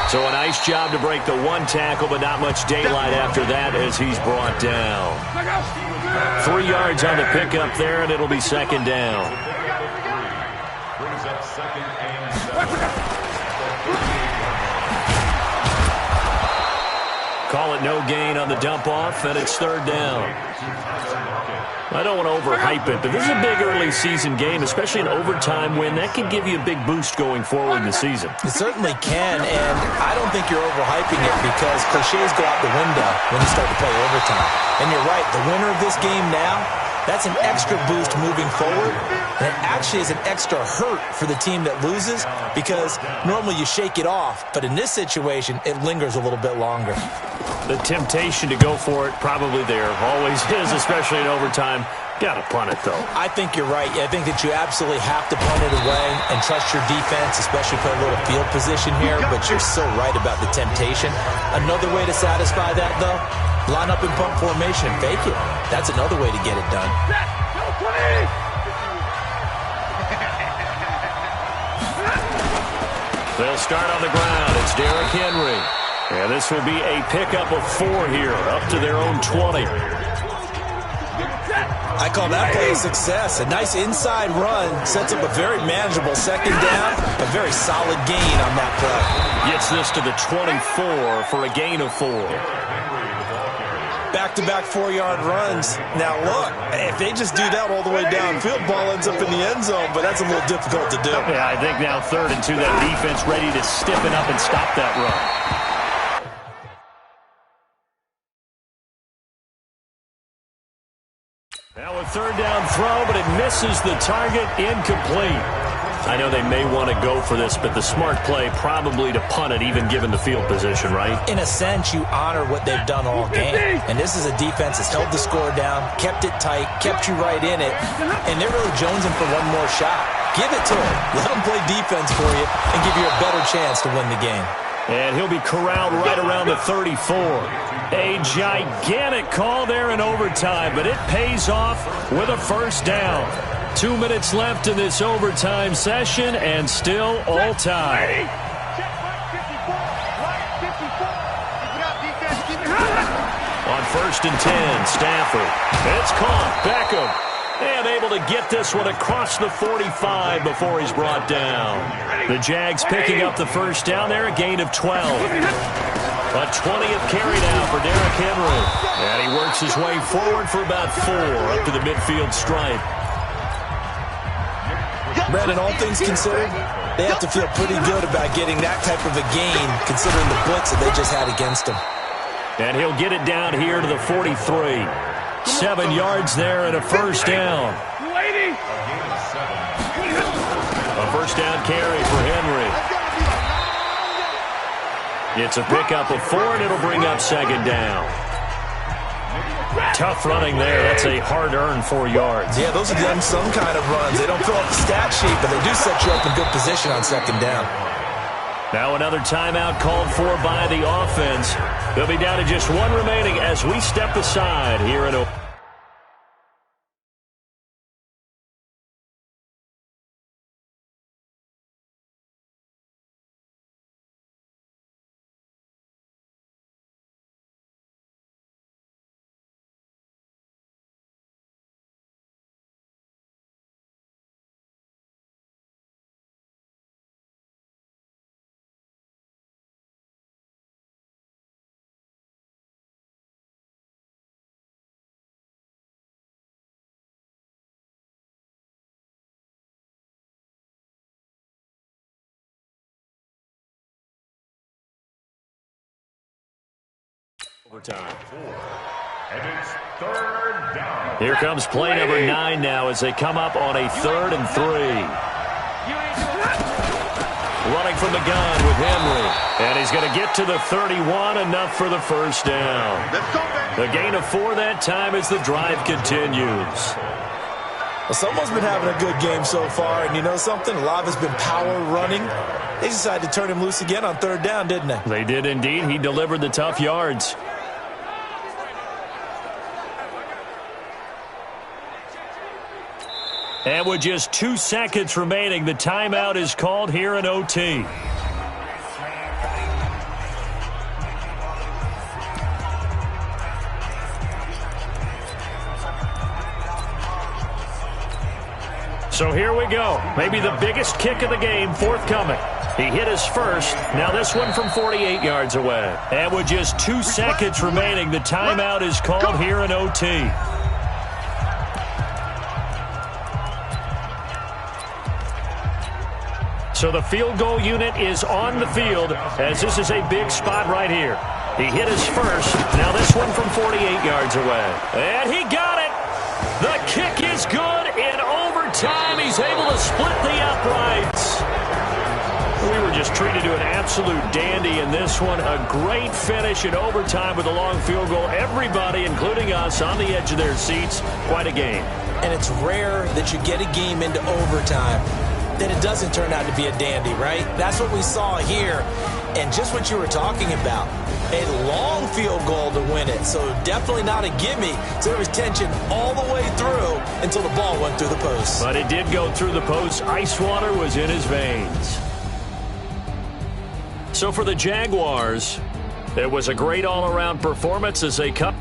So a nice job to break the one tackle, but not much daylight after that as he's brought down. 3 yards on the pickup there, and it'll be second down. Call it no gain on the dump-off, and it's third down. I don't want to overhype it, but this is a big early season game, especially an overtime win. That can give you a big boost going forward in the season. It certainly can, and I don't think you're overhyping it because cliches go out the window when you start to play overtime. And you're right, the winner of this game now, that's an extra boost moving forward, and it actually is an extra hurt for the team that loses because normally you shake it off, but in this situation, it lingers a little bit longer. The temptation to go for it probably there. Always is, especially in overtime. Got to punt it, though. I think you're right. I think that you absolutely have to punt it away and trust your defense, especially put a little field position here, but you're so right about the temptation. Another way to satisfy that, though, line up in punt formation and fake it. That's another way to get it done. They'll start on the ground. It's Derrick Henry. And this will be a pickup of 4 here, up to their own 20. I call that play a success. A nice inside run sets up a very manageable second down, a very solid gain on that play. Gets this to the 24 for a gain of 4. Back-to-back 4-yard runs. Now, look, if they just do that all the way downfield, ball ends up in the end zone, but that's a little difficult to do. Yeah, I think now 3rd and 2, that defense ready to stiffen up and stop that run. Now a 3rd down throw, but it misses the target, incomplete. I know they may want to go for this, but the smart play probably to punt it, even given the field position, right? In a sense, you honor what they've done all game. And this is a defense that's held the score down, kept it tight, kept you right in it, and they're really jonesing for one more shot. Give it to them. Let them play defense for you and give you a better chance to win the game. And he'll be corralled right around the 34. A gigantic call there in overtime, but it pays off with a first down. 2 minutes left in this overtime session, and still all tied. On 1st and 10, Stafford. It's caught. Beckham. And able to get this one across the 45 before he's brought down. The Jags picking up the first down there, a gain of 12. A 20th carry now for Derrick Henry. And he works his way forward for about 4 up to the midfield stripe. Brandon, all things considered, they have to feel pretty good about getting that type of a gain considering the blitz that they just had against them. And he'll get it down here to the 43. 7 yards there and a first down. A first down carry for Henry. It's a pickup of 4, and it'll bring up second down. Tough running there. That's a hard-earned 4 yards. Yeah, those are the unsung kind of runs. They don't fill up the stat sheet, but they do set you up in good position on second down. Now another timeout called for by the offense. They'll be down to just 1 remaining as we step aside here in overtime. And it's 3rd down. Here comes play number 9 now as they come up on a 3rd and 3. Running from the gun with Henry. And he's going to get to the 31, enough for the first down. The gain of 4 that time as the drive continues. Well, someone's been having a good game so far, and you know something? A lot of it's been power running. They decided to turn him loose again on 3rd down, didn't they? They did indeed. He delivered the tough yards. And with just 2 seconds remaining, the timeout is called here in OT. So here we go. Maybe the biggest kick of the game forthcoming. He hit his first. Now this one from 48 yards away. And with just 2 seconds remaining, the timeout is called here in OT. So the field goal unit is on the field as this is a big spot right here. He hit his first. Now this one from 48 yards away. And he got it. The kick is good in overtime. He's able to split the uprights. We were just treated to an absolute dandy in this one. A great finish in overtime with a long field goal. Everybody, including us, on the edge of their seats. Quite a game. And it's rare that you get a game into overtime that it doesn't turn out to be a dandy, right? That's what we saw here. And just what you were talking about, a long field goal to win it. So definitely not a gimme. So there was tension all the way through until the ball went through the post. But it did go through the post. Ice water was in his veins. So for the Jaguars, it was a great all-around performance as they come.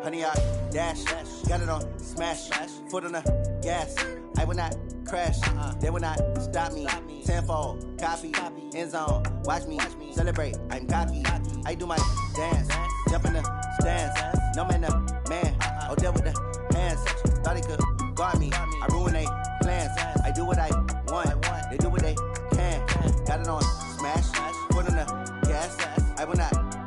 Honey, I dash, got it on smash, foot on the gas. I will not crash, they will not stop me. Tenfold, copy, end zone, watch me celebrate. I'm cocky, I do my dance, jump in the stands. No man, the man, oh, deal with the hands. Thought he could guard me, I ruin they plans. I do what I want, they do what they can. Got it on smash,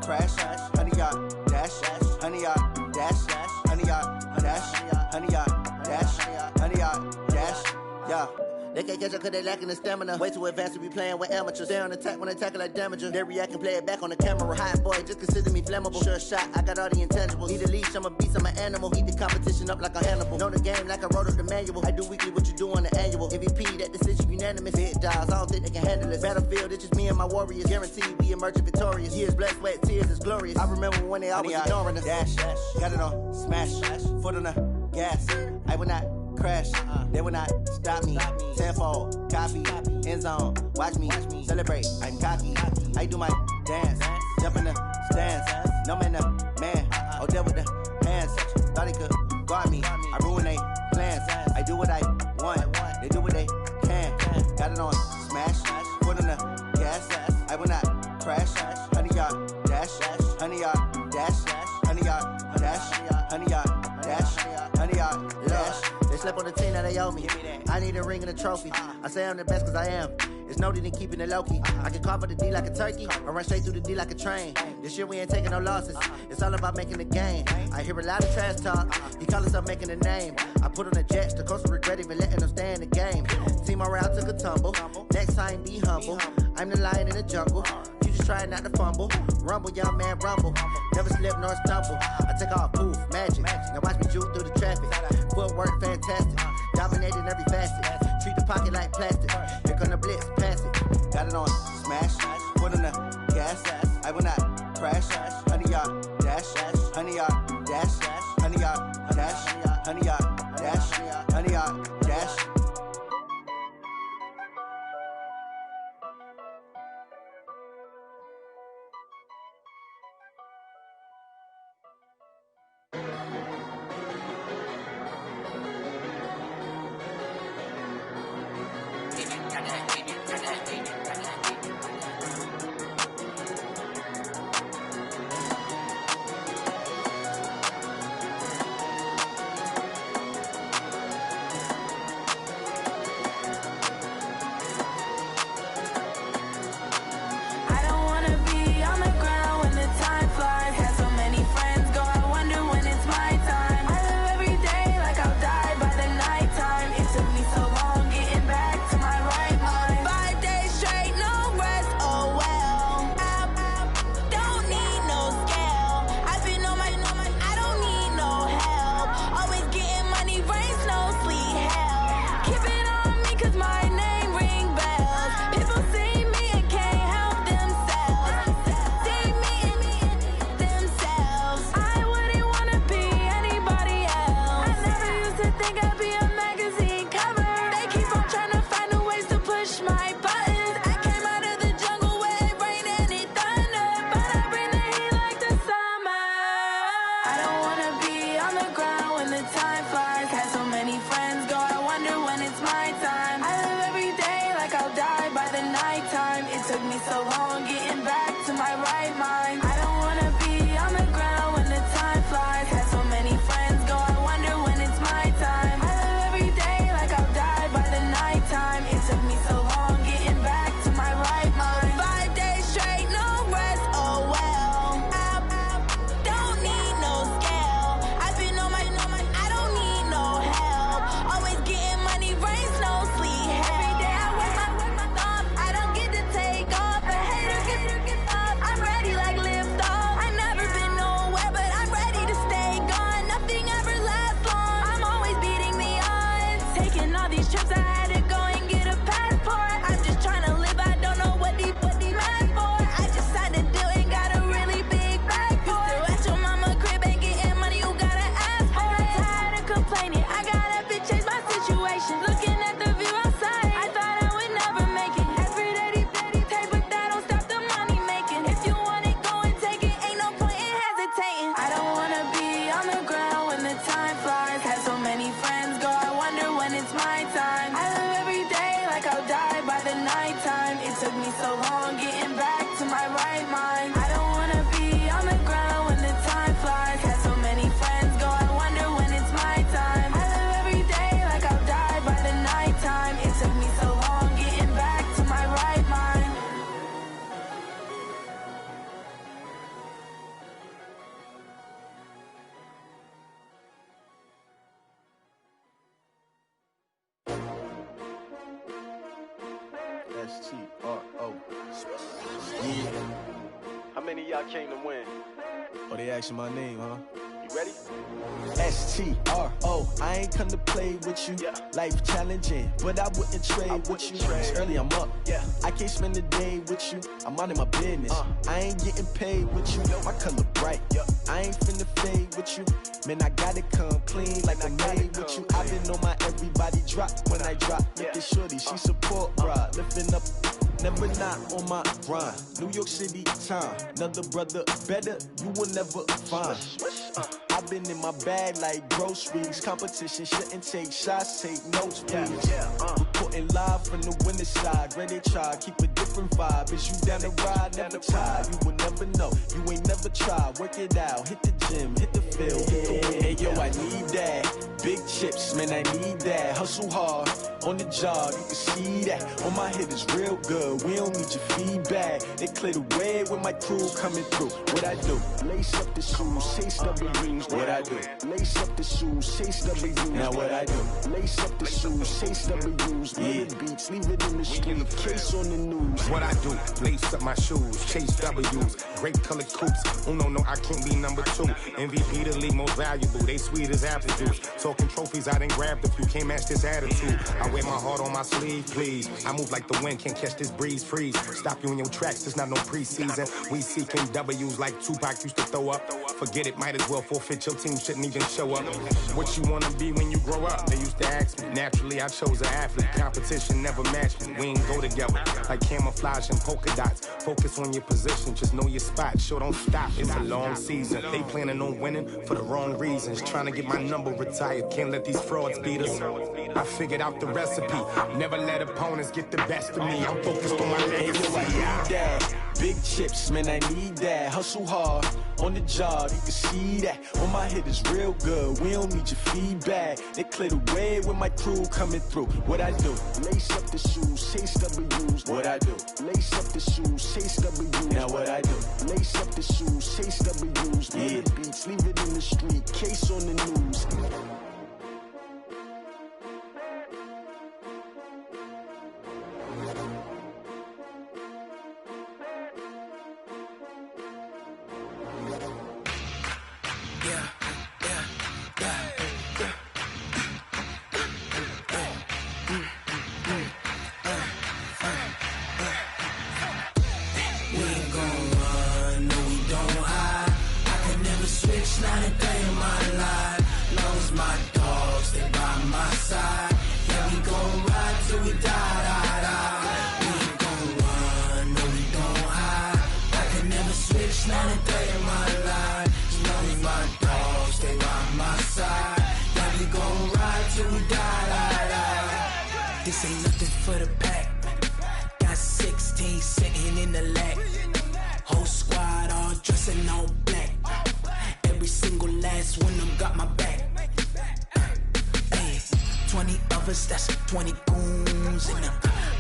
crash, 100 yard dash, 100 yard dash, 100 yard dash, 100 yard dash, 100 yard dash, yeah. They can't catch up cause they lacking the stamina. Way too advanced to be playing with amateurs. Stay on attack when they tackle like damager. They react and play it back on the camera. Hot boy, just consider me flammable. Sure shot, I got all the intangibles. Need a leash, I'm a beast, I'm an animal. Heat the competition up like a Hannibal. Know the game like I wrote up the manual. I do weekly what you do on the annual. MVP, that decision unanimous. Big dials, I don't think they can handle it. Battlefield, it's just me and my warriors. Guaranteed we emerging victorious. Years, blood, sweat, tears, it's glorious. I remember when they always ignoring us. Dash, got it on, smash, foot on the gas. I will not crash, they will not stop me. Tenfold, copy, end zone, watch me celebrate. I'm cocky, I do my dance, jump in the stands. No man, the man, oh there with the hands. Thought he could guard me, I ruin they plans. I do what I want, they do what they can. Got it on smash, foot on the gas. I will not crash, 100 yard dash, 100 yard dash, 100 yard dash, 100 yard dash, 100 yard dash. They slept on the team that they owe me. I need a ring and a trophy. I say I'm the best cause I am. It's no need in keeping it low-key. I can carve for the D like a turkey, or run straight through the D like a train. This year we ain't taking no losses. It's all about making the game. I hear a lot of trash talk. He call himself making a name. I put on the Jets. The coach will regret even letting them stay in the game. Team morale took a tumble. Next time be humble. I'm the lion in the jungle. You just trying not to fumble. Rumble, young man, rumble. Never slip nor stumble. I take off, poof, magic. Now watch me juke through the traffic. Footwork fantastic. Dominating every facet. Treat the pocket like plastic. Here come the blitz, pass it. Got it on smash. Foot on the gas. I will not crash. 100 yard dash. 100 yard dash. 100 yard dash. 100 yard dash. 100 yard dash. S-T-R-O. Yeah. How many of y'all came to win? Oh, they asking my name, huh? You ready? S-T-R-O. I ain't come to play with you. Yeah. Life challenging, but I wouldn't trade with you. It's early, I'm up. Yeah. I can't spend the day with you. I'm minding my business. I ain't getting paid with you. My color bright. I ain't finna fade with you. Man, I gotta come clean like I'm made with you. I've been on my everybody drop when I drop. Look at shorty, she support, bruh. Lifting up, never not on my grind. New York City time, another brother better, you will never find. I've been in my bag like groceries. Competition shouldn't take shots, take notes, please. Reporting live from the winning side. Ready to try, keep a different vibe. Is you down the ride, never tired. You will never know, you ain't never tried. Work it out, hit the gym, hit the field, hit the wind. Hey yo, I need that. Big chips, man, I need that. Hustle hard, on the job, you can see that. On my head is real good, we don't need your feedback. They clear the way with my crew coming through. What I do? Lace up the shoes, chase W's. What I do? Lace up the shoes, chase W's. Now what I do? Lace up the shoes, chase W's. Yeah. Beats, leave it in the street, case on the news. What I do? Lace up my shoes, chase W's. Great colored coops. Oh no, I can't be number 2. MVP the league most valuable. They sweet as apple juice. Talking trophies, I didn't grab the few. Can't match this attitude. I wear my heart on my sleeve, please. I move like the wind, can't catch this breeze, freeze. Stop you in your tracks, there's not no preseason. We seeking W's like Tupac used to throw up. Forget it, might as well forfeit. Your team shouldn't even show up. What you wanna be when you grow up? They used to ask me. Naturally, I chose an athlete. Competition never matched me. We ain't go together like camouflage and polka dots. Focus on your position, just know your spot. Sure, don't stop. It's a long season. They planning on winning for the wrong reasons. Trying to get my number retired. Can't let these frauds beat us. I figured out the recipe. Never let opponents get the best of me. I'm focused on my legacy. Big chips, man, I need that. Hustle hard, on the job, you can see that. On my head is real good, we don't need your feedback. They clear the way with my crew coming through. What I do? Lace up the shoes, chase W's. What I do? Lace up the shoes, chase W's. Now what I do? Lace up the shoes, chase W's. Yeah. Beats, leave it in the street, case on the news. This ain't nothing for the pack. Got 16 sitting in the lag. Whole squad all dressing all black. Every single last one of them got my back. Hey, 20 of us, that's 20 goons in the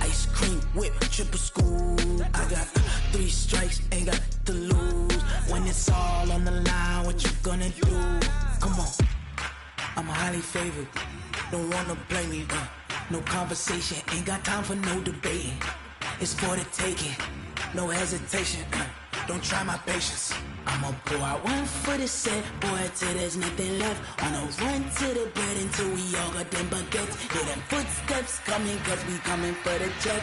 ice cream whip, triple scoop. I got 3 strikes, ain't got to lose. When it's all on the line, what you gonna do? Come on, I'm highly favored. Don't wanna blame me, no conversation, ain't got time for no debating. It's for the taking, no hesitation. Don't try my patience. I'ma pour out one for the set, boy, till there's nothing left. On a run to the bread until we all got them baguettes. Hear them footsteps coming, cause we coming for the check.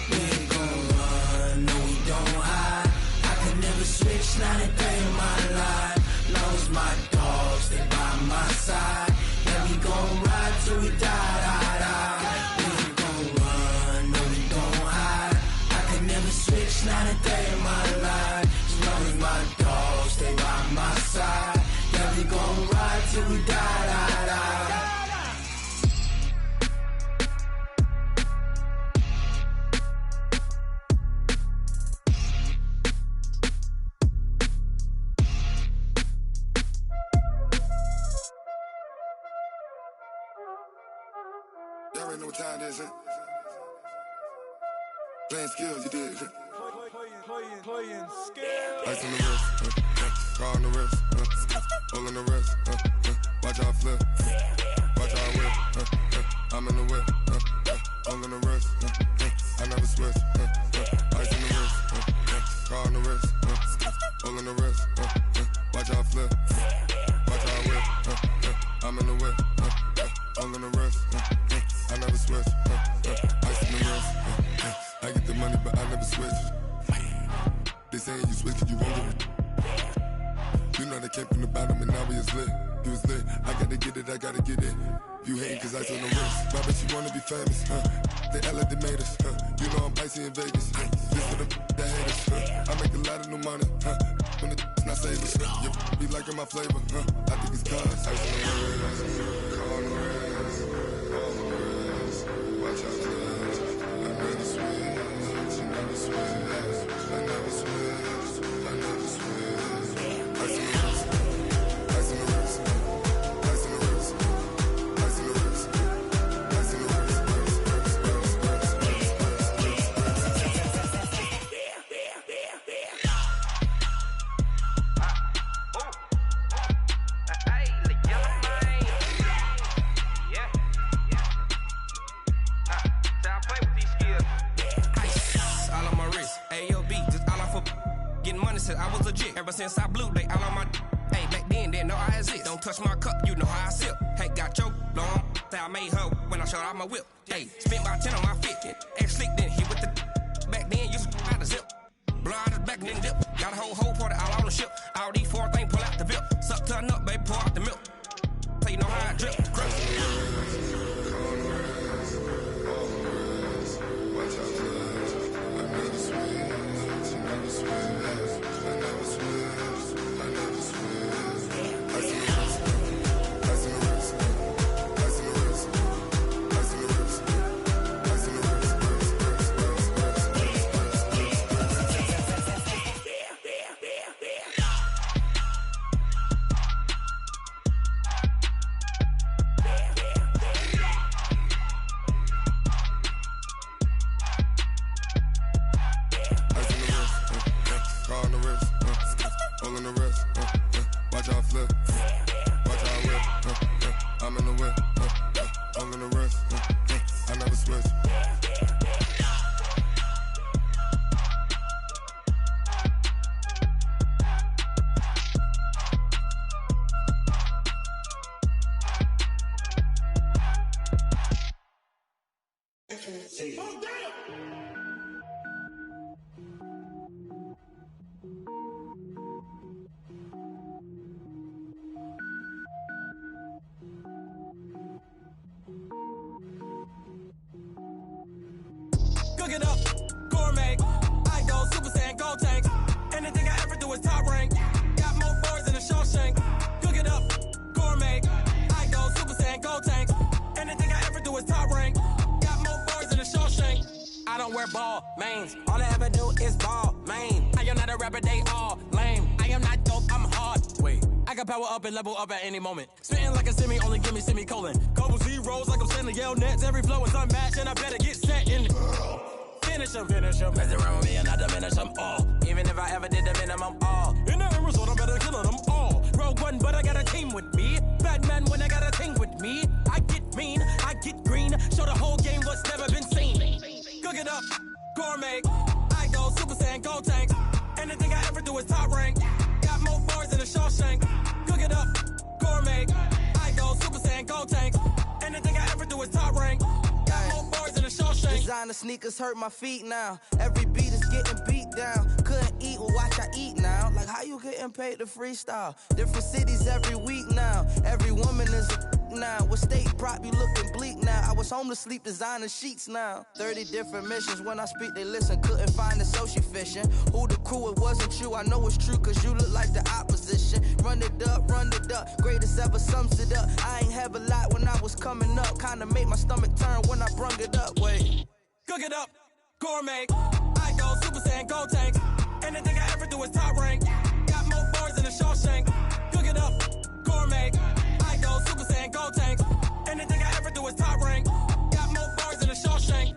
We ain't gon' run, no we don't hide. I could never switch, not a day in my life. Long as my dogs, they by my side. Yeah, we gon' ride till we die. We ain't gon' run, no we don't hide. I could never switch, not a day in my life. As long as my dogs, they by my side. Yeah, we gon' ride till we die. Y'all already know what time it is, huh? Playing skills, you did, huh? Playing skills. Ice on the wrist, car on the wrist, hole on the wrist, watch out flip, watch out whip, I'm in the whip, all on the wrist. Watch how I flip. Watch how I whip. I'm in the whip. All on the wrist. I never switch. Ice in the wrist. I get the money, but I never switch. They saying you switch 'cause you won't get it. You know they came from the bottom and now we is lit. You was lit. I gotta get it, I gotta get it. You hating 'cause ice on the wrist. My bitch, you wanna be famous. They act like they made us. You know I'm icy in Vegas. This for the that hate us. I make a lot of new money. When it's not savers. You be liking my flavor. I think it's cause ice on the wrist. On the wrist. On the wrist. Watch out, cuz. I never switch. I never switch. I never switch. I never switch. Ice on the wrist. Ice on the wrist. Ice on the wrist. Ice on the wrist. Ice on the wrist. I was legit. Ever since I blew, they all on my. Hey, back then, didn't know I exist. Don't touch my cup, you know how I sip. Hey, got your long. Say I made her when I showed out my whip. Hey, spent about 10 on my 50. Ex slick, then hit with the. Back then, used to out the zip. Blow out his back, then dip. Got a whole party all on the ship. All these 4 things pull out the bip. Suck to a nut, baby, pour out the milk. So you know how I drip. Crush. Watch out, cuz. I never switch. I never switch. Cook it up, gourmet. I go Super Saiyan, go tank. Anything I ever do is top rank. Got more boards than a Shawshank. Cook it up, gourmet. I go Super Saiyan, go tank. Anything I ever do is top rank. Got more boards than a Shawshank. I don't wear ball mains. All I ever do is ball main. I am not a rapper, they all lame. I am not dope, I'm hard. Wait, I can power up and level up at any moment. Spitting like a semi, only give me semicolon. Couple zeros like I'm sending yell nets. Every flow is unmatched and I better get set in. Finish them. Mess around with me and I diminish them all. Even if I ever did the minimum all. In the result, I'm better killing them all. Rogue One, but I got a team with me. Batman when I got a team with me. I get mean, I get green. Show the whole game what's never been seen. Cook it up, gourmet. I go Super Saiyan, go tank. Anything I ever do is top rank. Got more bars than a Shawshank. Cook it up, gourmet. I go Super Saiyan, go tank. Anything I ever do is top rank. Got more bars than a Shawshank. Designer sneakers hurt my feet now. Every beat is getting beat down. Couldn't eat, well watch I eat now. Like how you getting paid to freestyle? Different cities every week now. Every woman is a now. With state prop, you looking bleak now. I was home to sleep designing sheets now. 30 different missions. When I speak, they listen. Couldn't find the social fishing. Who the crew, it wasn't you. I know it's true, cause you look like the opposition. Run it up. Greatest ever sums it up. I ain't have a lot when I was coming up. Kinda made my stomach turn when I brung it up. Wait. Cook it up, gourmet. I go Super Saiyan, go tank. Anything I ever do is top rank. Got more bars than a Shawshank. Cook it up, gourmet. I go Super Saiyan, go tank. Anything I ever do is top rank. Got more bars than a Shawshank.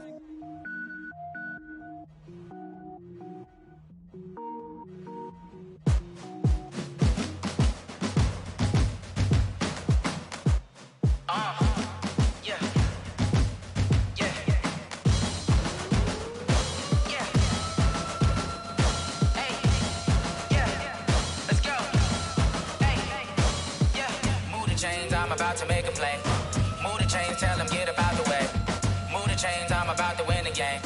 chains, I'm about to make a play. Move the chains, tell them get up out the way. Move the chains, I'm about to win the game.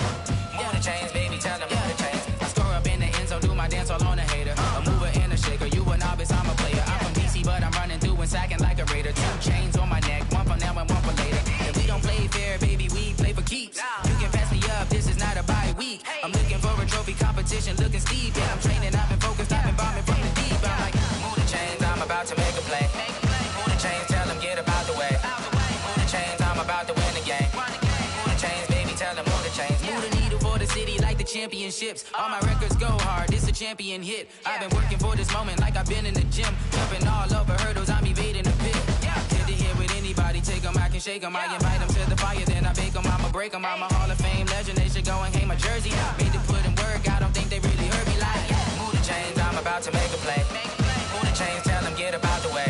Move the chains, baby, tell them move the chains. I score up in the end zone, do my dance all on a hater. A mover and a shaker, you a novice, I'm a player. I'm from DC, but I'm running through and sacking like a raider. 2 chains on my neck, one for now and one for later. If we don't play fair, baby, we play for keeps. You can pass me up, this is not a bye week. I'm looking for a trophy competition, looking steep. And I'm training, I've been focused, I've been bombing from the deep. I'm like, move the chains, I'm about to make a play. Move the chains, tell them get up out the way. Move the chains, I'm about to win the game. Move the chains, baby, tell them move the chains. Move the needle for the city like the championships. All my records go hard, this a champion hit. I've been working for this moment like I've been in the gym. Jumping all over hurdles, I'm evading the pit. Hit to hit with anybody, take them, I can shake them. I invite them to the fire, then I bake them, I'ma break them. I'm a Hall of Fame legend, they should go and hang my jersey. Made to put in work, I don't think they really heard me like. Move the chains, I'm about to make a play. Move the chains, tell them get up out the way.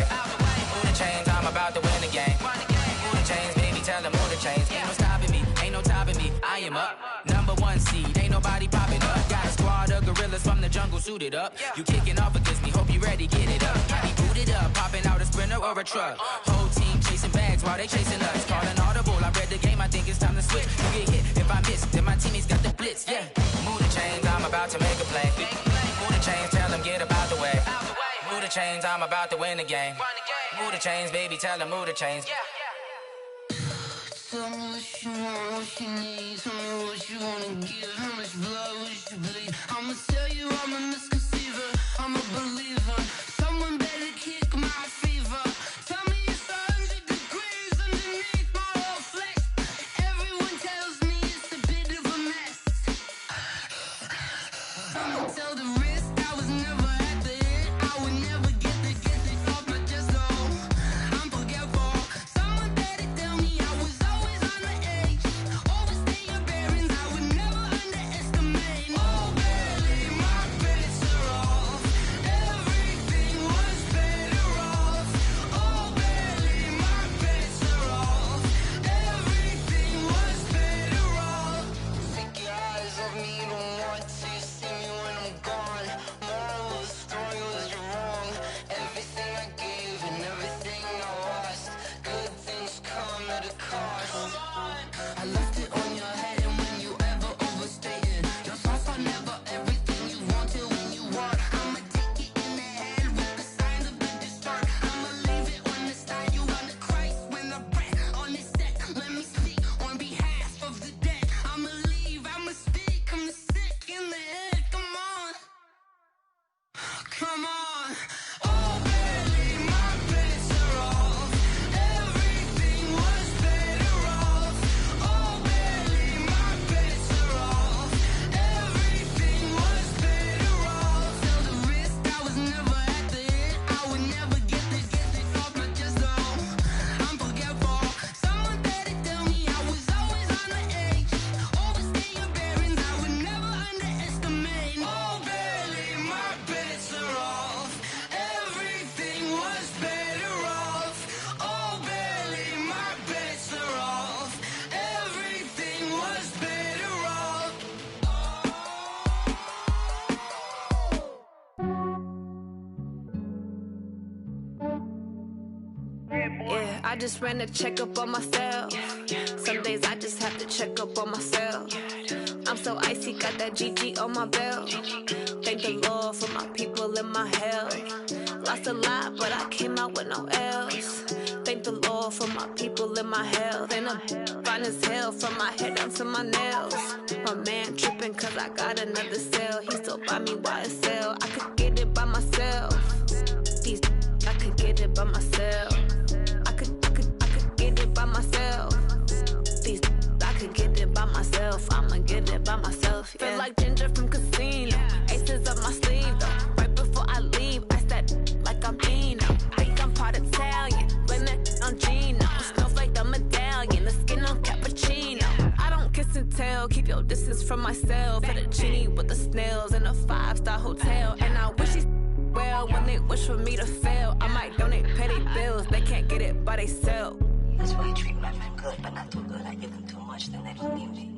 Move the chains, I'm about to win the game. Move the chains, baby, tell them move the chains. Ain't no stopping me, ain't no topping me, I am up. Number 1 seed, ain't nobody popping up. Got a squad of gorillas from the jungle suited up. You kicking off against me, hope you ready, get it up. I be booted up, popping out a sprinter or a truck. Whole team chasing bags while they chasing us. Calling audible, I read the game, I think it's time to switch. You get hit, if I miss, then my teammates got the blitz, yeah. Move the chains, I'm about to make a play. Move the chains, tell them get up out the way. Move the chains, I'm about to win the game. Move the chains, baby, tell them move the chains. Tell me what you want, what you need. Tell me what you wanna give. How much blood would you bleed? I'ma tell you I'm a misconceiver. I'm a believer. Someone better kick my fever. Tell me it's 100 degrees underneath my whole flesh. Everyone tells me it's a bit of a mess. I'ma tell the risk I was never at the hit. I would never get this off my chest though. I'm forgetful. Someone better tell me I was always on the edge. Overstay your bearings, I would never underestimate. Oh, barely, my bets are off. Everything was better off. Oh, barely, my bets are off. Everything was better off. Take your eyes off me, you don't want to see me when I'm gone. Moral of the story was you're wrong. Everything I gave and everything I lost. Good things come at a cost. I left it on your head, and when you ever overstay it, your thoughts are never everything you wanted when you want. I'ma take it in the head with the signs of the distort. I'ma leave it on the side. You on the Christ when I breath on this set. Let me speak on behalf of the dead. I'ma leave, I'ma speak. I'm the sick in the head. Come on, come on. Oh, barely, my bets are off. Everything was better off. Oh, barely, my bets are off. Everything was better off. Tell the risk I was never at the hit. I would never get this off my chest though. I'm forgetful. Someone better tell me I was always on the edge. Overstay your bearings, I would never underestimate. Oh, barely, my bets are off. Everything was better off. Oh, barely, my bets are off. Everything was better off. Yeah, I just ran a checkup on myself. Some days I just have to check up on myself. I'm so icy, got that GG on my belt. Thank the Lord for my people in my health. Lost a lot, but I came out with no L's. Thank the Lord for my people in my health. And I'm fine as hell from my head down to my nails. My man tripping cause I got another cell. He still buy me YSL. I could get it by myself. These I could get it by myself. I could get it by myself. These I could get it by myself. I'ma get it by myself. Yeah. Feel like Ginger from Casino. Aces up my sleeve though. Right before I leave, I said like I'm Dino. Think I'm part Italian. Blame it on Gino. Snowflake the medallion. The skin on cappuccino. I don't kiss and tell. Keep your distance from myself. For the genie with the snails in a 5-star hotel. And I wish he's well when they wish for me to fail. I might donate petty bills. They can't get it by themselves. That's why you treat my friend good, but not too good. I give them too much, then they believe me.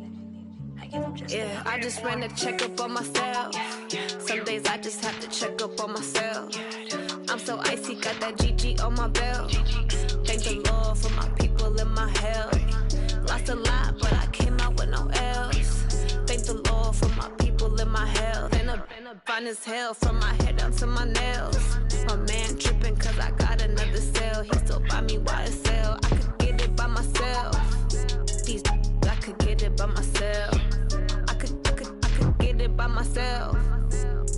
I give them just yeah, I just ran a checkup on myself. Some days I just have to check up on myself. I'm so icy, got that GG on my belt. Thank the Lord for my people in my hell. Lost a lot, but I came out with no L's. Thank the Lord for my people in my hell. Been a fine as hell from my head down to my nails. My man tripping cause I got another cell. He still buy me YSL. I could get it by myself. These I could get it by myself. I could get it by myself.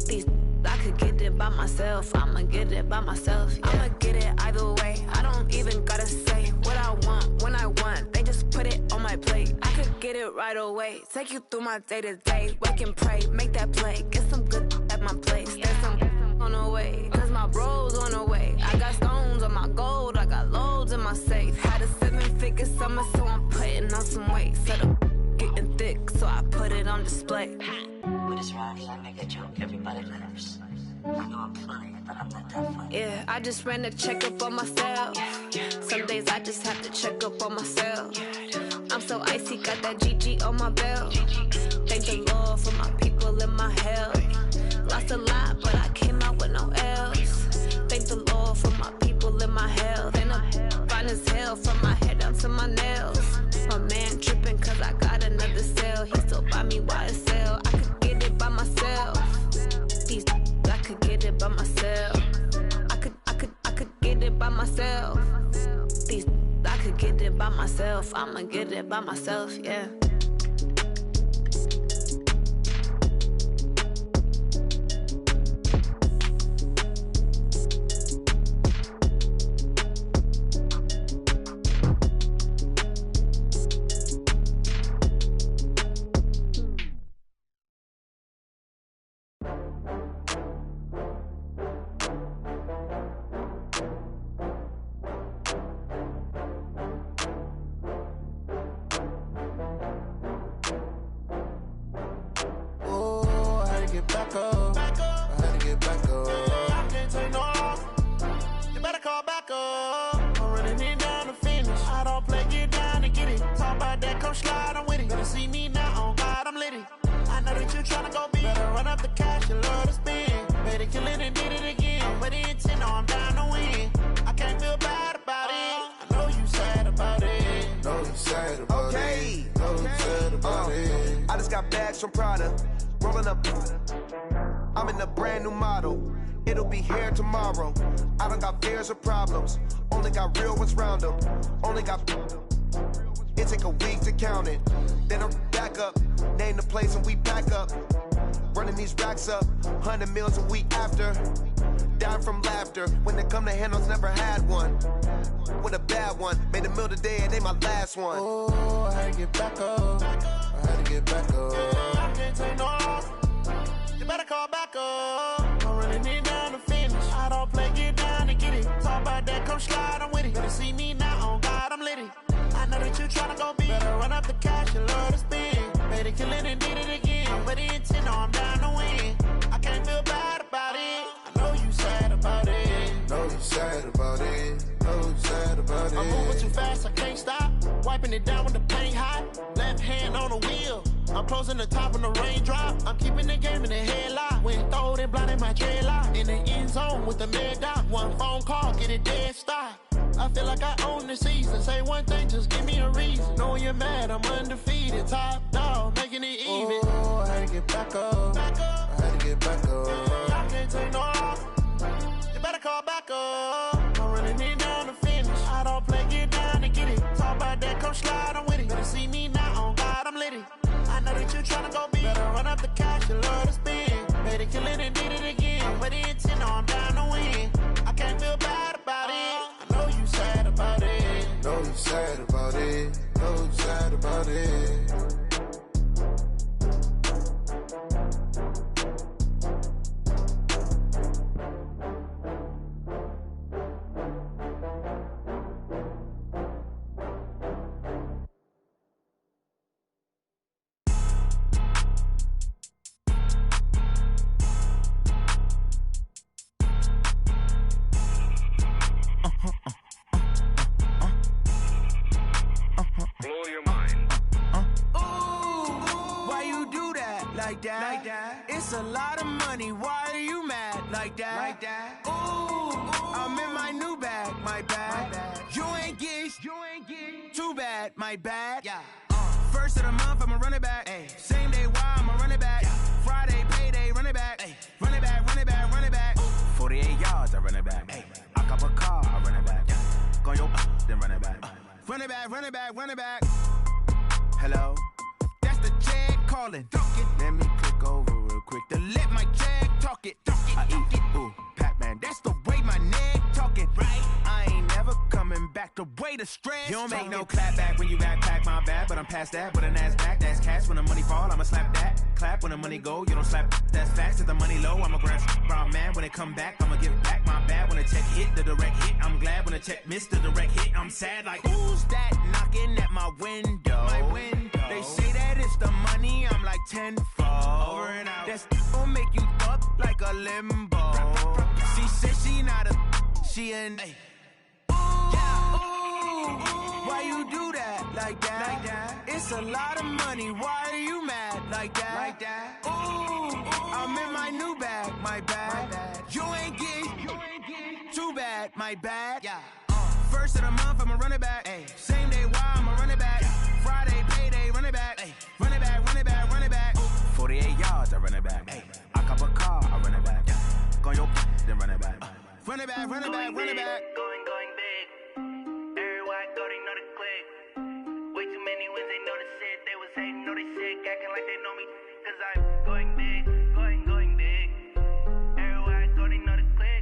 These I could get it by myself. I'ma get it by myself. Yeah. I'ma get it either way. I don't even gotta say what I want when I want. They just put it on my plate. I could get it right away. Take you through my day to day. Wake and pray, make that play. Get some good at my place. There's some on the way. Cause my bro's on the way. I got stones on my gold. I got loads in my safe. Had a 7-figure summer, so I'm putting on some weight. Set up getting thick, so I put it on display. With this rhymes, I make a joke, everybody laughs. I know I'm funny, but I'm not that funny. Yeah, I just ran a checkup on myself. Some days I just have to check up on myself. I'm so icy, got that GG on my belt. Thank the Lord for my people in my hell. Lost a lot, but I came out with no L's. Thank the Lord for my people in my hell. Then I'm fine as hell from my head down to my nails. My man tripping cause I got another cell. He still buy me YSL. I could get it by myself. These I could get it by myself. I could get it by myself. These I could get it by myself. I'ma get it by myself, yeah. Back up. I had to get back up. I can't take no loss. You better call back up. I'm running it down to finish. I don't play, get down and get it. Talk about that, come slide, I'm with it. Better see me now, on God, I'm lit it. I know that you tryna go big. Better run up the cash, you love to spend. Better kill it and did it again. I'm with the intent, no, I'm down to win. I can't feel bad about it. I know you sad about it. Know you sad about it. Know you sad about it. I just got bags from Prada. Rolling up, I'm in a brand new model. It'll be here tomorrow. I don't got fears or problems. Only got real ones round them. Only got. It take a week to count it. Then I'm back up. Name the place and we pack up. Running these racks up. 100 meals a week after. Down from laughter. When they come to handles, never had one. With a bad one. Made a meal today and they my last one. Oh, I had to get back up. I had to get back up. I can't take no loss. You better call back up. I'm running it down to finish. I don't play, get down and get it. Talk about that, come slide, I'm with it. Better see me now, on God, I'm lit it. I know that you tryna go big. Better run up the cash, you love to spend. Better kill it and did it again. I'm with the intent, no, I'm down to win. I can't feel bad about it. I know you sad about it. Know you sad about it. Know you sad about it. I'm moving too fast, I can't stop. Wiping it down when the paint hot. Left hand on the wheel. I'm closing the top when the raindrop. I'm keeping the game in the headlock. When throwed and blinded my dreadlock. In the end zone with the mad dot. One phone call, get it dead stop. I feel like I own the season. Say one thing, just give me a reason. Knowing you're mad, I'm undefeated. Top dog, making it even. Oh, I had to get back up. I had to get back up. I can't take no loss. You better call back up. I'm running it down to finish. I don't play, get down and get it. Talk about that, come slide, I'm with it. Better see me now, on God, I'm lit it. I know that you tryna go big. Better run up the cash, you love to spend. Better kill it and did it again. I'm with the intent, no, I'm down to win. I can't feel bad about it. I know you sad about it. Know you sad about it. Know you sad about it. Blow your mind. Why you do that? Like that? It's a lot of money. Why are you mad? Like that? Ooh, I'm I'm in my new bag, my bad. You ain't get too bad, my bad. Yeah. First of the month, I'ma run it back. Ay. Same day, why I'ma run it back. Yeah. Friday, payday, run it back. Ay. Run it back, run it back, run it back. 48 yards, I run it back. Ay. I cop a car, I run it back. Yeah. Go your then run it back. Run it back, run it back, run it back. Hello? That's the jag calling. Let me click over real quick to let my jag talk it. I eat it, ooh, Pac-Man. That's the way my neck talking. Right? I ain't never coming back the way the stress. You don't make no clap back when you backpack, my bad, but I'm past that. But a NASDAQ, that's cash. When the money fall, I'ma slap that. Clap when the money go, you don't slap. That's facts. If the money low, I'ma grab brown man. When it come back, I'ma give back my bad. When the check hit, the direct hit. I'm glad when the check missed the direct hit. I'm sad like, who's that knocking at my window? My window. They say that it's the money, I'm like tenfold. Over and out. That's gon' make you up like a limbo. She said she not a, she an. Why you do that like that? It's a lot of money. Why are you mad like that? Ooh, I'm in my new bag, my bad. You ain't get too bad, my bad. Yeah. First of the month, I'ma run it back. Ay. Same day, why I'ma run it back. Friday, payday, run it back. Ay. Run it back, run it back, run it back. 48 yards, I run it back. Ay. I cop a car, I run it back. Go your then run it back. Run it back, run it back, run it back. Going big. Everywhere I go, they know the click. Way too many wins, they know the shit. They was hating, know they sick, acting like they know me. Cause I'm going big, going big. Everywhere I go, they know the click.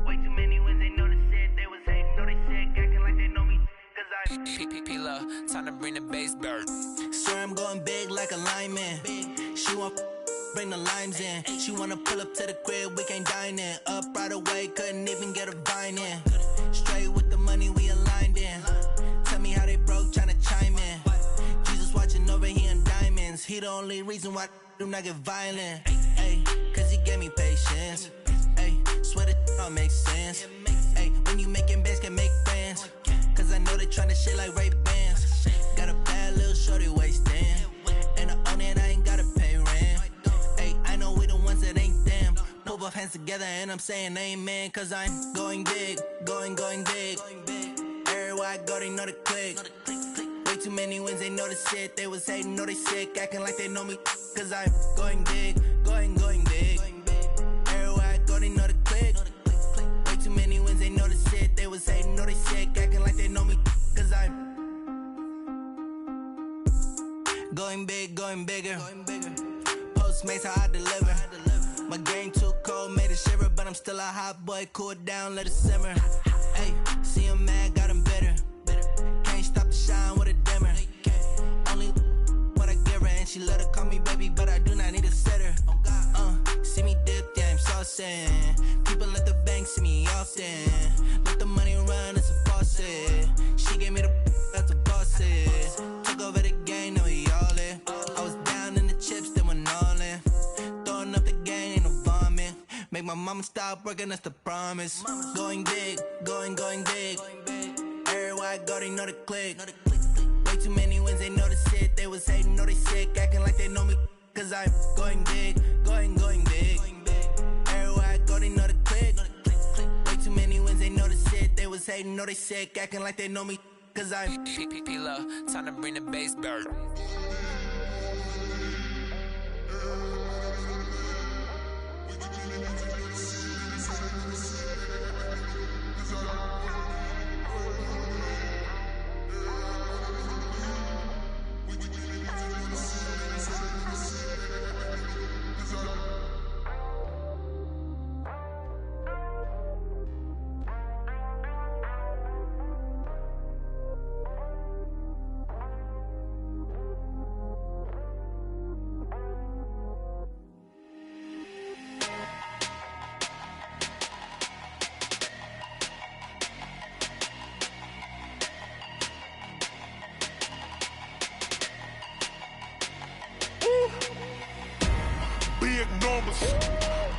Way too many wins, they know the shit. They was hating, know they sick, acting like they know me. Cause I'm P-P-P-Love, time to bring the bass bird. Swear I'm going big like a lineman. She want bring the limes in. She wanna pull up to the crib, we can't dine in. Up right away, couldn't even get a vine in. Straight with the money we aligned in. Tell me how they broke, tryna chime in. Jesus watching over here in diamonds. He the only reason why I do not get violent. Ay, cause he gave me patience. Ay, swear that all makes sense. Ay, when you making bands, can make friends. Cause I know they tryna shit like Ray-Bans. Got a bad little shorty wasting. And I own it, I ain't gotta pay rent. Ay, I know we the ones that ain't them. Put both hands together and I'm saying amen. Cause I'm going big, going big. Everywhere I go, they know the click. Way too many wins, they know the shit. They was hating, know they sick, acting like they know me. Cause I'm going big, going big. Everywhere I go, they know the click. Way too many wins, they know the shit. They was hating, know they sick, acting like they know me. Cause I'm going big, going bigger. Postmates how I deliver. My game too cold, made it shiver, but I'm still a hot boy. Cool it down, let it simmer. Hey, see him mad, got him bitter. Can't stop the shine with a dimmer. Only what I give her, and she let her call me baby, but I do not need a sitter. See me dip, yeah, I'm saucing. People at the bank see me often. Let the money run, it's a faucet. She gave me the that's a boss it. Took over the game, now we all in. I was down in the chips, then went all in. Throwing up the game, ain't no vomit. Make my mama stop working, that's the promise. Going big, going big. Everywhere I go, they know the click. Way too many wins, they know the shit. They was hating, know they sick, acting like they know me. Cause I'm going big, going big. Everywhere I go, they know the click. Way too many wins, they know the shit. They was hating, know they sick, acting like they know me. Cause I'm P-P-P-Love, time to bring the bass bird.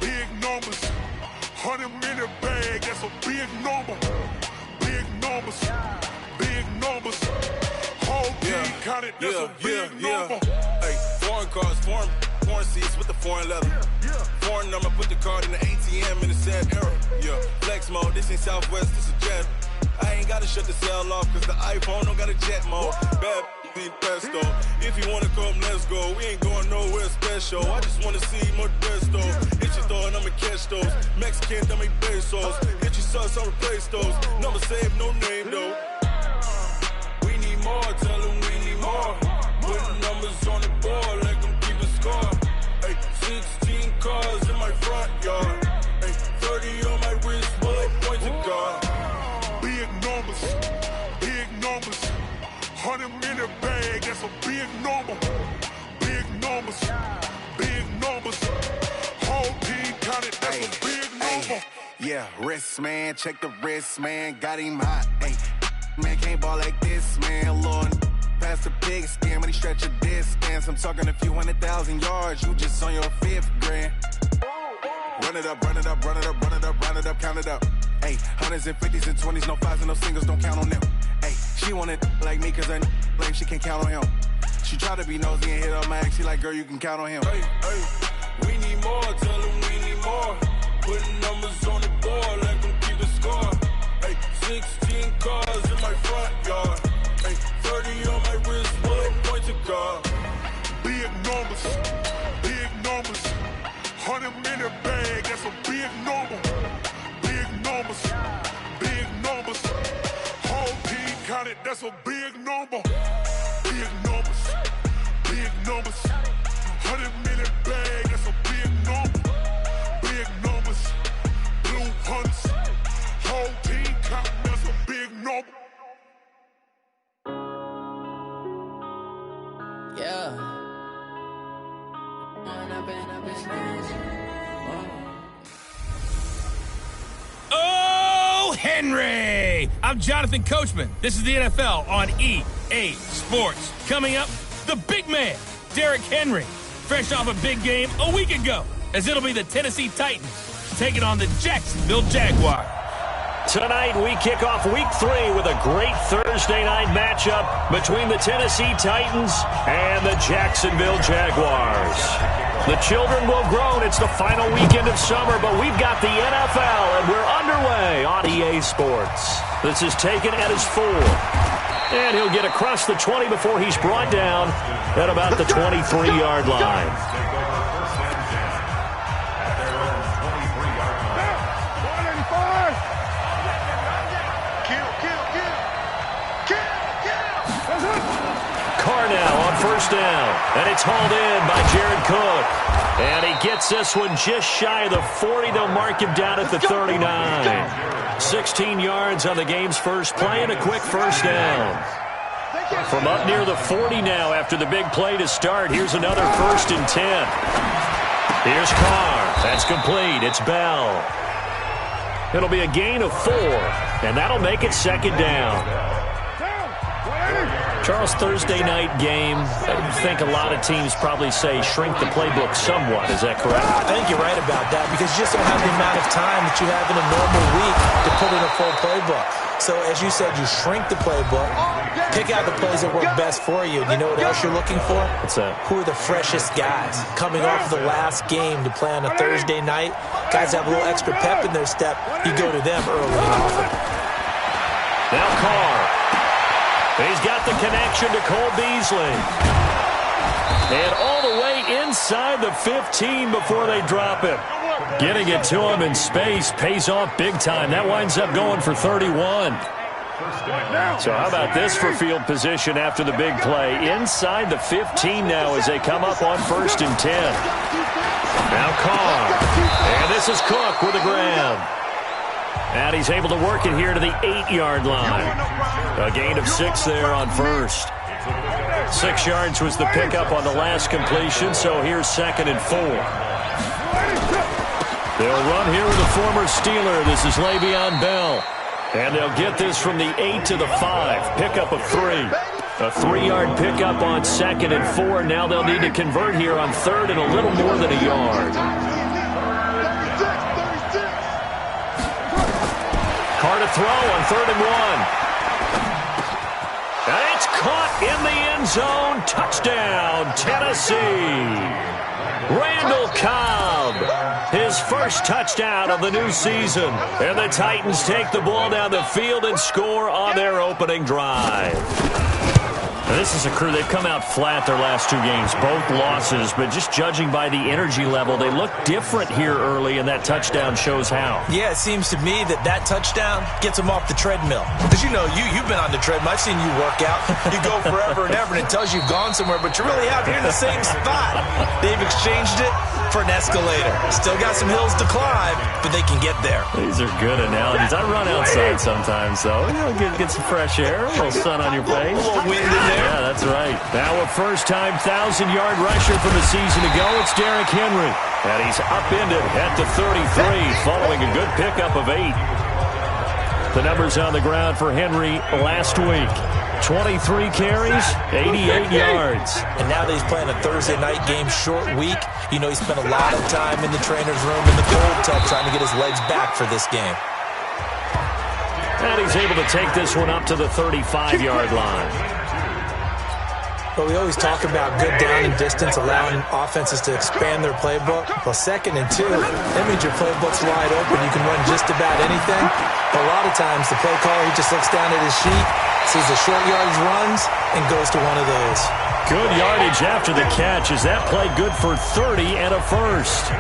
Big numbers, 100 minute bag, that's a big number. Big numbers, whole team counted, that's a big number. Hey, foreign cars, foreign seats with the foreign leather. Foreign number, put the card in the ATM in the sad era. Yeah, flex mode. This ain't Southwest, this is jet. I ain't gotta shut the cell off, cause the iPhone don't got a jet mode. Bad need pesto. If you wanna come, let's go. We ain't going nowhere special. I just wanna see more Modesto. Hit your throw and I'ma catch those. Mexican, dummy pesos. Hit your sus, I'll replace those. Number save, no name though. We need more, tell them we need more. Putting numbers on the board, let them keep a score. Ay, 16 cars in my front yard. Ay, 30 on my wrist, bullet points of God. Big numbers, big numbers. 100 minute bag, that's a big number. Big numbers, big numbers. Whole team counted, that's a big number. Yeah, wrist man, check the wrist man, got him hot. Ay, man can't ball like this, man. Lord, past the pig skin when he stretch a distance. I'm talking a few 100,000 yards, you just on your 5th grand. Run it up, run it up, run it up, run it up, run it up, count it up. Ay, hundreds and 50s and 20s, no 5s and no singles, don't count on them. Ay, she want it like me cause her lame, she can't count on him. She try to be nosy and hit up my ex, she like, girl, you can count on him. Hey, hey, we need more, tell them we need more. Putting numbers on the board, let them keep a score. Hey, 16 cars in my front yard. Hey, 30 on my wrist, bullet points of God. Big numbers, big numbers. 100 minute bag, that's a big number. Big numbers, big numbers. Whole team counted, that's a big number. Big numbers, big numbers. 100 minute bag, that's a big number. Big numbers, blue hunts. Whole team counting, that's a big number. Yeah. Oh, Henry! I'm Jonathan Coachman. This is the NFL on EA Sports. Coming up, the big man, Derrick Henry, fresh off a big game a week ago, as it'll be the Tennessee Titans taking on the Jacksonville Jaguars. Tonight, we kick off Week 3 with a great Thursday night matchup between the Tennessee Titans and the Jacksonville Jaguars. The children will groan. It's the final weekend of summer, but we've got the NFL, and we're underway on EA Sports. This is taken at his 4. And he'll get across the 20 before he's brought down at about the 23-yard line. Now on first down, and it's hauled in by Jared Cook. And he gets this one just shy of the 40. They'll mark him down at the 39. 16 yards on the game's first play and a quick first down. From up near the 40 now after the big play to start, here's another 1st and 10. Here's Carr. That's complete. It's Bell. It'll be a gain of 4, and that'll make it 2nd down. Charles, Thursday night game, I think a lot of teams probably say shrink the playbook somewhat. Is that correct? I think you're right about that because you just don't have the amount of time that you have in a normal week to put in a full playbook. So, as you said, you shrink the playbook, pick out the plays that work best for you. And you know what else you're looking for? What's that? Who are the freshest guys coming off the last game to play on a Thursday night? Guys have a little extra pep in their step. You go to them early and often. Now Carr. He's got the connection to Cole Beasley. And all the way inside the 15 before they drop him. Getting it to him in space pays off big time. That winds up going for 31. So how about this for field position after the big play? Inside the 15 now as they come up on 1st and 10. Now Carr. And this is Cook with a grab. And he's able to work it here to the 8-yard line. A gain of 6 there on 1st. 6 yards was the pickup on the last completion, so here's 2nd and 4. They'll run here with a former Steeler. This is Le'Veon Bell. And they'll get this from the 8 to the 5. Pickup of 3. A 3-yard pickup on 2nd and 4. Now they'll need to convert here on 3rd and a little more than a yard. Carr to throw on 3rd and 1. And it's caught in the end zone. Touchdown, Tennessee. Randall Cobb, his first touchdown of the new season. And the Titans take the ball down the field and score on their opening drive. Now, this is a crew, they've come out flat their last two games, both losses, but just judging by the energy level, they look different here early, and that touchdown shows how. Yeah, it seems to me that touchdown gets them off the treadmill. Because, you've been on the treadmill. I've seen you work out. You go forever and ever, and it tells you you've gone somewhere, but you're really out here in the same spot. They've exchanged it for an escalator. Still got some hills to climb, but they can get there. These are good analogies. I run outside sometimes, though. Get some fresh air, a little sun on your face. A little wind in there. Yeah, that's right. Now a first-time 1,000-yard rusher from the season to go. It's Derrick Henry. And he's upended at the 33 following a good pickup of 8. The numbers on the ground for Henry last week. 23 carries, 88 yards. And now that he's playing a Thursday night game, short week, he spent a lot of time in the trainer's room in the cold tub trying to get his legs back for this game. And he's able to take this one up to the 35-yard line. But we always talk about good down and distance, allowing offenses to expand their playbook. Well, 2nd and 2, that means your playbook's wide open. You can run just about anything. But a lot of times, the play caller, he just looks down at his sheet, sees the short yardage runs, and goes to one of those. Good yardage after the catch. Is that play good for 30 and a first?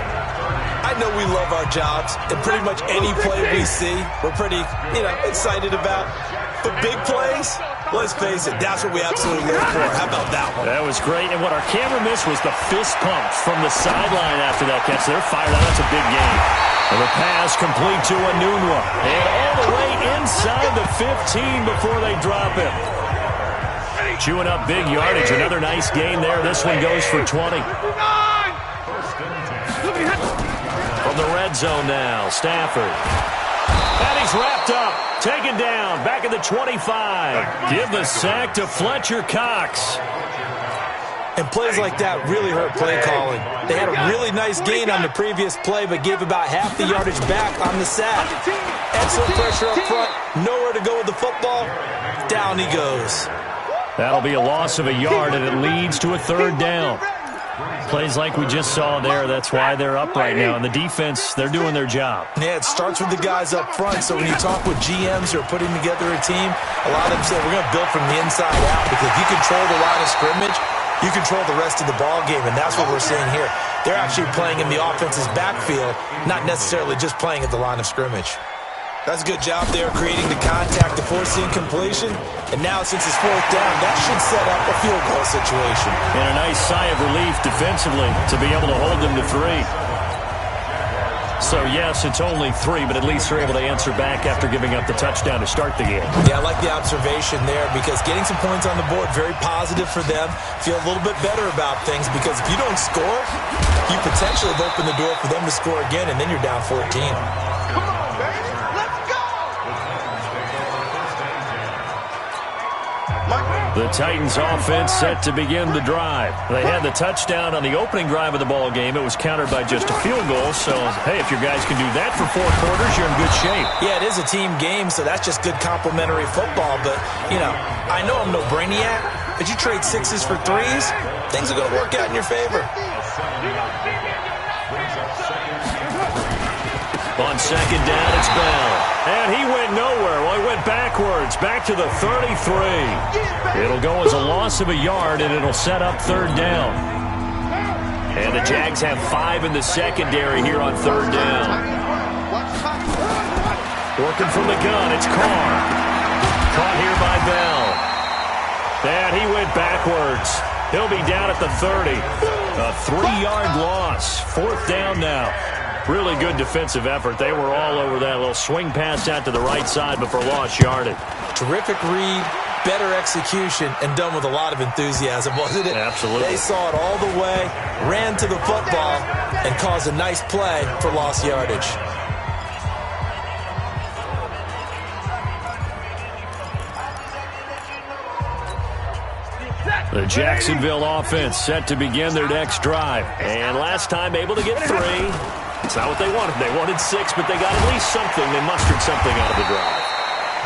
I know we love our jobs, and pretty much any play we see, we're pretty, excited about. But big plays, let's face it, that's what we absolutely live for. How about that one? That was great. And what our camera missed was the fist pump from the sideline after that catch. They're fired out. That's a big game. And the pass complete to Anunwa. And all the way inside the 15 before they drop him. Chewing up big yardage. Another nice gain there. This one goes for 20. From the red zone now, Stafford. And he's wrapped up. Taken down. Back at the 25. Give the sack to Fletcher Cox. And plays like that really hurt play calling. They had a really nice gain on the previous play, but gave about half the yardage back on the sack. Excellent pressure up front. Nowhere to go with the football. Down he goes. That'll be a loss of a yard, and it leads to a 3rd down. Plays like we just saw there. That's why they're up right now. And the defense, they're doing their job. Yeah, it starts with the guys up front. So when you talk with GMs who are putting together a team, a lot of them say, we're going to build from the inside out. Because if you control the line of scrimmage, you control the rest of the ball game. And that's what we're seeing here. They're actually playing in the offense's backfield, not necessarily just playing at the line of scrimmage. That's a good job there, creating the contact to force the incompletion. And now, since it's 4th down, that should set up a field goal situation. And a nice sigh of relief defensively to be able to hold them to 3. So, yes, it's only 3, but at least they're able to answer back after giving up the touchdown to start the game. Yeah, I like the observation there because getting some points on the board, very positive for them. Feel a little bit better about things because if you don't score, you potentially have opened the door for them to score again, and then you're down 14. Come on, baby. The Titans offense set to begin the drive. They had the touchdown on the opening drive of the ball game. It was countered by just a field goal. So, hey, if your guys can do that for 4 quarters, you're in good shape. Yeah, it is a team game, so that's just good complementary football. But, I know I'm no brainiac, but you trade 6s for 3s, things are going to work out in your favor. On 2nd down, it's Bell. And he went nowhere. Well, he went backwards, back to the 33. It'll go as a loss of a yard, and it'll set up 3rd down. And the Jags have 5 in the secondary here on 3rd down. Working from the gun, it's Carr. Caught here by Bell. And he went backwards. He'll be down at the 30. A 3-yard loss. 4th down now. Really good defensive effort. They were all over that little swing pass out to the right side, but for lost yardage. Terrific read, better execution, and done with a lot of enthusiasm, wasn't it? Absolutely. They saw it all the way, ran to the football, and caused a nice play for lost yardage. The Jacksonville offense set to begin their next drive. And last time able to get 3. It's not what they wanted. They wanted 6, but they got at least something. They mustered something out of the drive.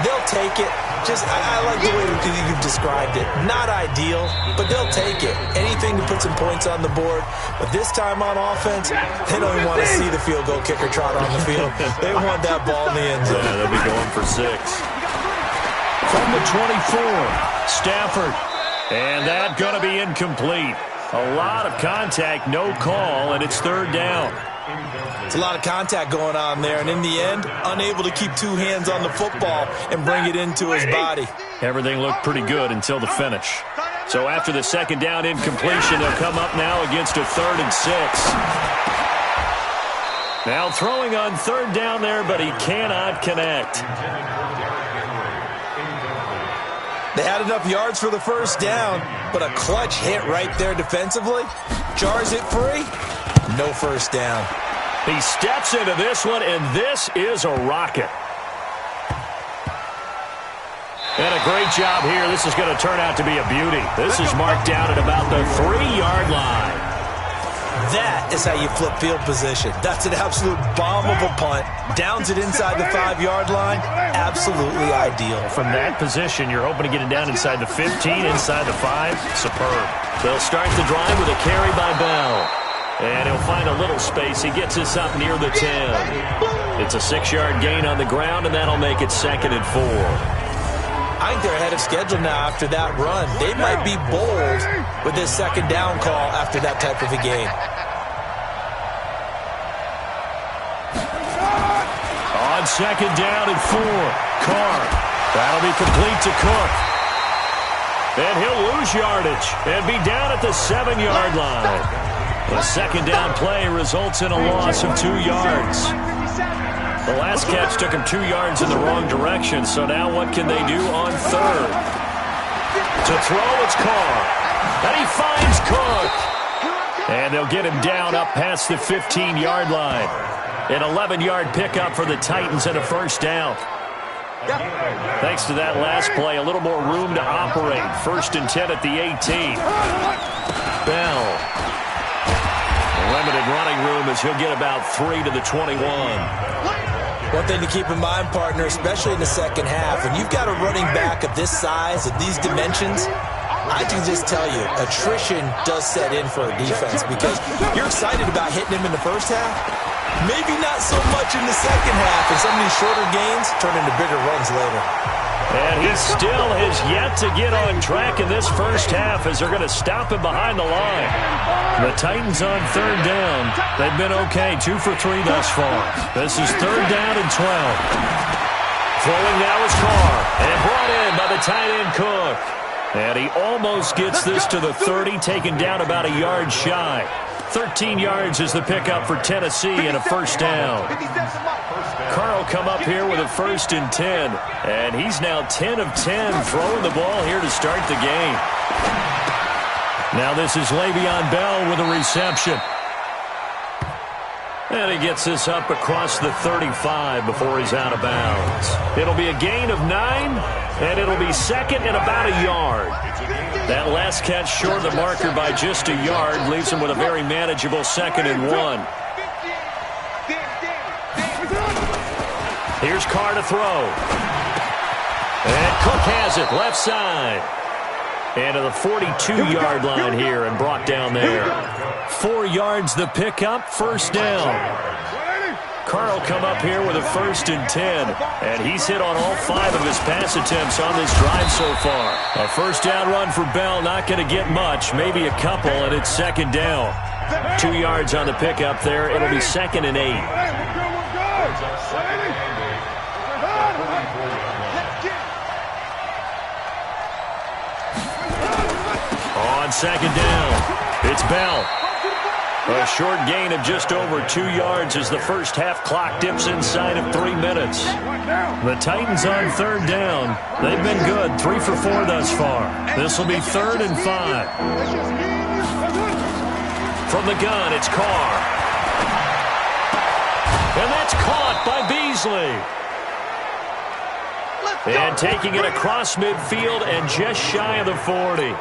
They'll take it. I like the way you've described it. Not ideal, but they'll take it. Anything to put some points on the board. But this time on offense, they don't even want to see the field goal kicker trot on the field. They want that ball in the end zone. Yeah, they'll be going for 6. From the 24, Stafford. And that's going to be incomplete. A lot of contact, no call, and it's 3rd down. It's a lot of contact going on there, and in the end, unable to keep 2 hands on the football and bring it into his body. Everything looked pretty good until the finish. So after the 2nd down incompletion, they'll come up now against a 3rd and 6. Now throwing on 3rd down there, but he cannot connect. They had enough yards for the 1st down, but a clutch hit right there defensively. Jars it free. No 1st down. He steps into this one, and this is a rocket. And a great job here. This is going to turn out to be a beauty. This is marked down at about the 3-yard line. That is how you flip field position. That's an absolute bomb of a punt. Downs it inside the 5-yard line. Absolutely ideal. From that position, you're hoping to get it down inside the 15, inside the 5. Superb. They'll start the drive with a carry by Bell. And he'll find a little space. He gets this up near the 10. It's a 6-yard gain on the ground, and that'll make it 2nd and 4. I think they're ahead of schedule now after that run. They might be bold with this 2nd down call after that type of a game. On 2nd down and 4, Carr. That'll be complete to Cook. And he'll lose yardage and be down at the 7-yard line. The 2nd down play results in a loss of 2 yards. The last catch took him 2 yards in the wrong direction, so now what can they do on 3rd? To throw, it's Carr. And he finds Cook. And they'll get him down up past the 15-yard line. An 11-yard pickup for the Titans and a 1st down. Thanks to that last play, a little more room to operate. 1st and 10 at the 18. Bell. Limited running room as he'll get about 3 to the 21. One thing to keep in mind, partner, especially in the 2nd half, when you've got a running back of this size, of these dimensions, I can just tell you, attrition does set in for a defense because you're excited about hitting him in the 1st half. Maybe not so much in the 2nd half, and some of these shorter gains turn into bigger runs later. And he still has yet to get on track in this 1st half as they're going to stop him behind the line. The Titans on 3rd down. They've been okay, 2 for 3 thus far. This is 3rd down and 12. Throwing now is Carr, and brought in by the tight end Cook. And he almost gets this to the 30, taken down about a yard shy. 13 yards is the pickup for Tennessee and a 1st down. Carr will come up here with a 1st and 10. And he's now 10 of 10 throwing the ball here to start the game. Now this is Le'Veon Bell with a reception. And he gets this up across the 35 before he's out of bounds. It'll be a gain of 9, and it'll be 2nd and about a yard. That last catch short of the marker by just a yard leaves him with a very manageable 2nd and 1. Here's Carr to throw. And Cook has it, left side. And to the 42-yard line here and brought down there. 4 yards the pickup, 1st down. Carr will come up here with a 1st and 10. And he's hit on all 5 of his pass attempts on this drive so far. A 1st down run for Bell, not going to get much, maybe a couple, and it's 2nd down. 2 yards on the pickup there. It'll be 2nd and 8. On 2nd down, it's Bell. A short gain of just over 2 yards as the 1st half clock dips inside of 3 minutes. The Titans on 3rd down. They've been good, 3 for 4 thus far. This will be 3rd and 5. From the gun, it's Carr. And that's caught by Beasley. And taking it across midfield and just shy of the 40.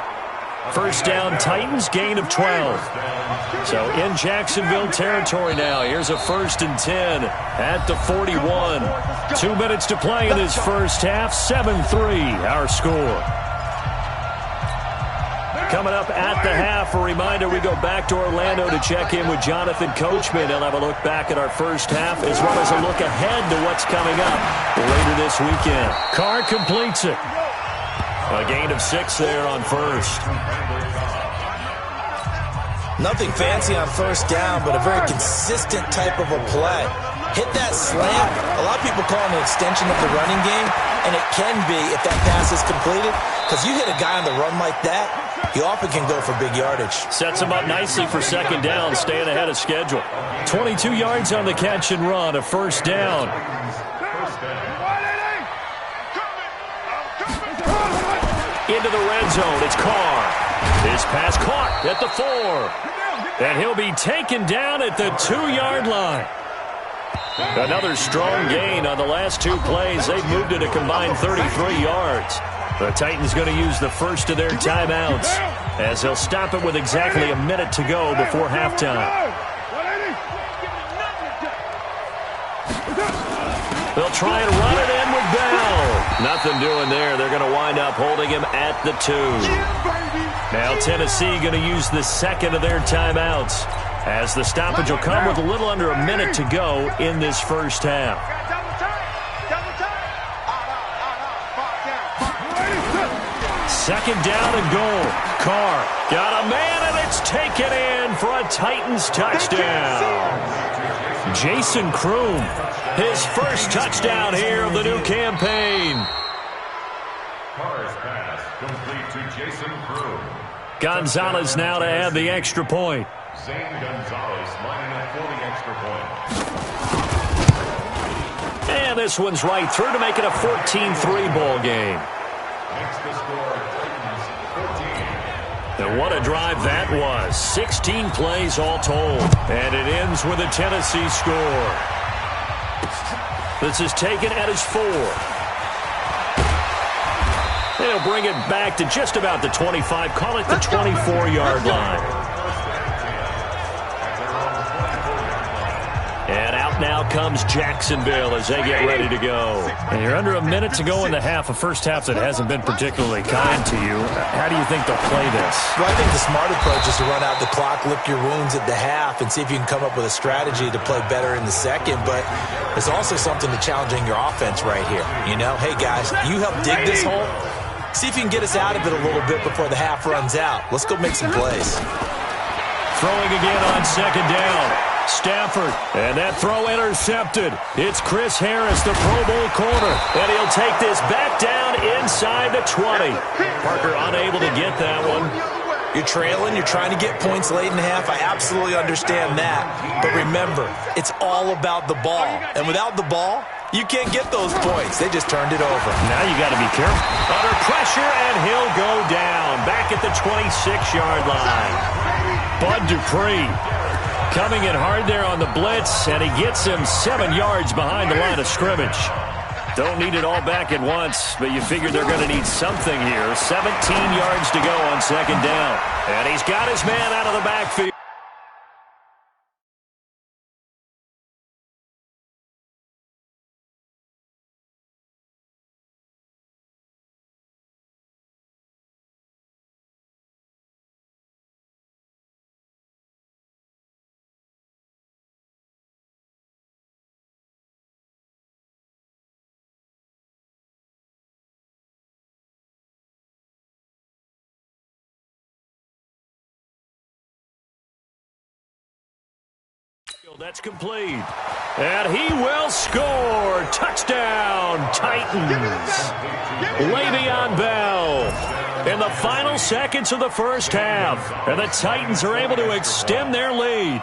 First down, Titans, gain of 12. So in Jacksonville territory now. Here's a 1st and 10 at the 41. 2 minutes to play in this first half. 7-3 our score. Coming up at the half, a reminder, we go back to Orlando to check in with Jonathan Coachman. He'll have a look back at our first half as well as a look ahead to what's coming up later this weekend. Carr completes it. A gain of 6 there on first. Nothing fancy on first down, but a very consistent type of a play. Hit that slant. A lot of people call it an extension of the running game, and it can be if that pass is completed, because you hit a guy on the run like that, he often can go for big yardage. Sets him up nicely for second down, staying ahead of schedule. 22 yards on the catch and run, a first down. Into the red zone, it's Carr. His pass caught at the 4. And he'll be taken down at the 2-yard line. Another strong gain on the last 2 plays. They've moved it a combined 33 yards. The Titans going to use the first of their timeouts as they'll stop it with exactly a minute to go before halftime. They'll try and run it in with Bell. Nothing doing there. They're going to wind up holding him at the 2. Now Tennessee going to use the second of their timeouts as the stoppage will come with a little under a minute to go in this first half. Second down and goal. Carr got a man, and it's taken in for a Titans touchdown. Jason Kroom, his first touchdown here of the new campaign. Carr's pass complete to Jason Kroom. Gonzalez now to add the extra point. Zane Gonzalez lining up for the extra point. And this one's right through to make it a 14-3 ball game. Next to score, Titans 14. And what a drive that was. 16 plays all told. And it ends with a Tennessee score. This is taken at his 4. They'll bring it back to just about the 25. Call it the 24-yard line. And out now comes Jacksonville as they get ready to go. And you're under a minute to go in the half, a first half that hasn't been particularly kind to you. How do you think they'll play this? Well, I think the smart approach is to run out the clock, lick your wounds at the half, and see if you can come up with a strategy to play better in the second. But there's also something to challenging your offense right here. You know, hey, guys, you help dig this hole. See if you can get us out of it a little bit before the half runs out. Let's go make some plays. Throwing again on second down. Stafford, and that throw intercepted. It's Chris Harris, the Pro Bowl corner, and he'll take this back down inside the 20. Parker unable to get that one. You're trailing, you're trying to get points late in the half. I absolutely understand that. But remember, it's all about the ball. And without the ball, you can't get those points. They just turned it over. Now you got to be careful. Under pressure, and he'll go down. Back at the 26-yard line. Bud Dupree coming in hard there on the blitz, and he gets him 7 yards behind the line of scrimmage. Don't need it all back at once, but you figure they're going to need something here. 17 yards to go on second down. And he's got his man out of the backfield. That's complete. And he will score. Touchdown, Titans. Le'Veon Bell in the final seconds of the first half. And the Titans are able to extend their lead.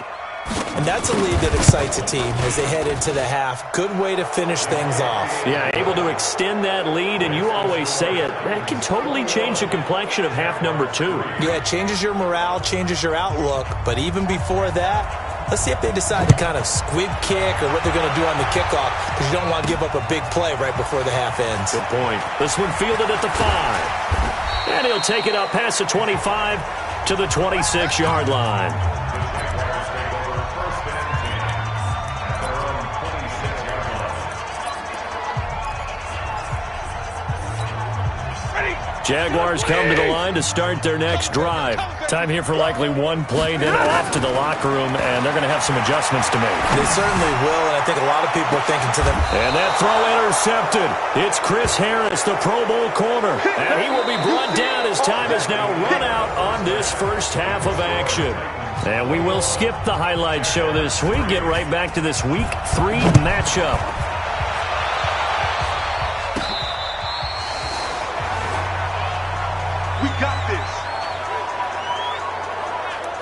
And that's a lead that excites a team as they head into the half. Good way to finish things off. Yeah, able to extend that lead, and you always say it, that can totally change the complexion of half number 2. Yeah, it changes your morale, changes your outlook. But even before that, let's see if they decide to kind of squib kick or what they're going to do on the kickoff, because you don't want to give up a big play right before the half ends. Good point. This one fielded at the 5. And he'll take it up past the 25 to the 26-yard line. Jaguars come to the line to start their next drive. Time here for likely one play, then off to the locker room, and they're going to have some adjustments to make. They certainly will, and I think a lot of people are thinking to them. And that throw intercepted. It's Chris Harris, the Pro Bowl corner. And he will be brought down as time is now run out on this first half of action. And we will skip the highlight show this week, get right back to this Week 3 matchup. We got this.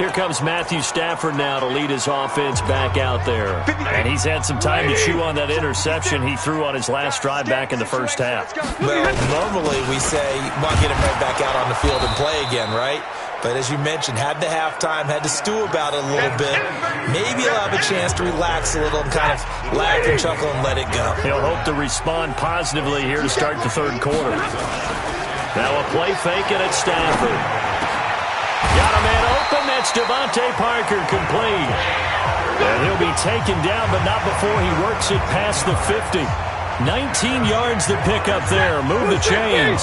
Here comes Matthew Stafford now to lead his offense back out there. And he's had some time to chew on that interception he threw on his last drive back in the first half. Well, normally we say, well, get him right back out on the field and play again, right? But as you mentioned, had the halftime, had to stew about it a little bit. Maybe he'll have a chance to relax a little and kind of laugh and chuckle and let it go. He'll hope to respond positively here to start the third quarter. Now a play fake and it's Stafford. Got a man open. That's Devontae Parker complete. And he'll be taken down, but not before he works it past the 50. 19 yards to pick up there. Move the chains.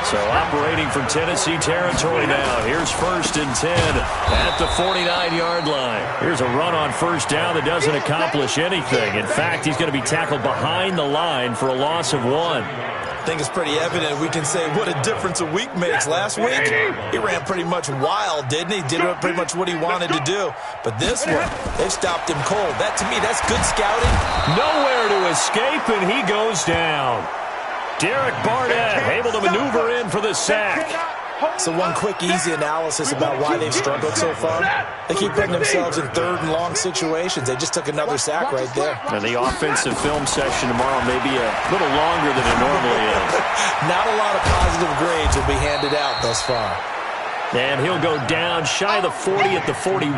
So operating from Tennessee territory now. Here's 1st and 10 at the 49-yard line. Here's a run on first down that doesn't accomplish anything. In fact, he's going to be tackled behind the line for a loss of 1. I think it's pretty evident. We can say what a difference a week makes. Last week, he ran pretty much wild, didn't he? Did pretty much what he wanted to do. But this one, they've stopped him cold. That, to me, that's good scouting. Nowhere to escape, and he goes down. Derek Barnett able to maneuver in for the sack. So one quick, easy analysis about why they've struggled so far. They keep putting themselves in third and long situations. They just took another sack right there. And the offensive film session tomorrow may be a little longer than it normally is. Not a lot of positive grades will be handed out thus far. And he'll go down shy of the 40 at the 41.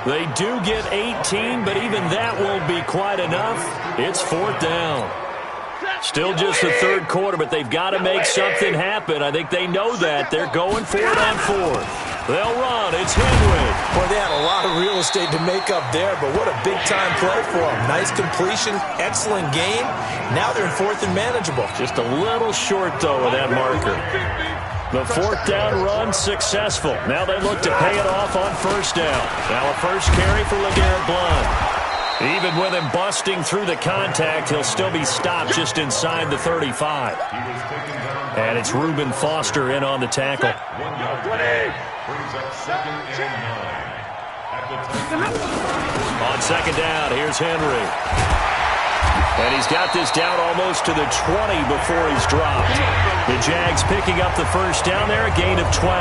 They do get 18, but even that won't be quite enough. It's 4th down. Still just the third quarter, but they've got to make something happen. I think they know that. They're going for it on 4th. They'll run. It's Henry. Boy, they had a lot of real estate to make up there, but what a big-time play for them. Nice completion, excellent game. Now they're in 4th and manageable. Just a little short, though, with that marker. The 4th down run successful. Now they look to pay it off on 1st down. Now a first carry for LeGarrette Blount. Even with him busting through the contact, he'll still be stopped just inside the 35. And it's Reuben Foster in on the tackle. 1 yard play brings up 2nd and 9. On 2nd down, here's Henry. And he's got this down almost to the 20 before he's dropped. The Jags picking up the first down there, a gain of 12.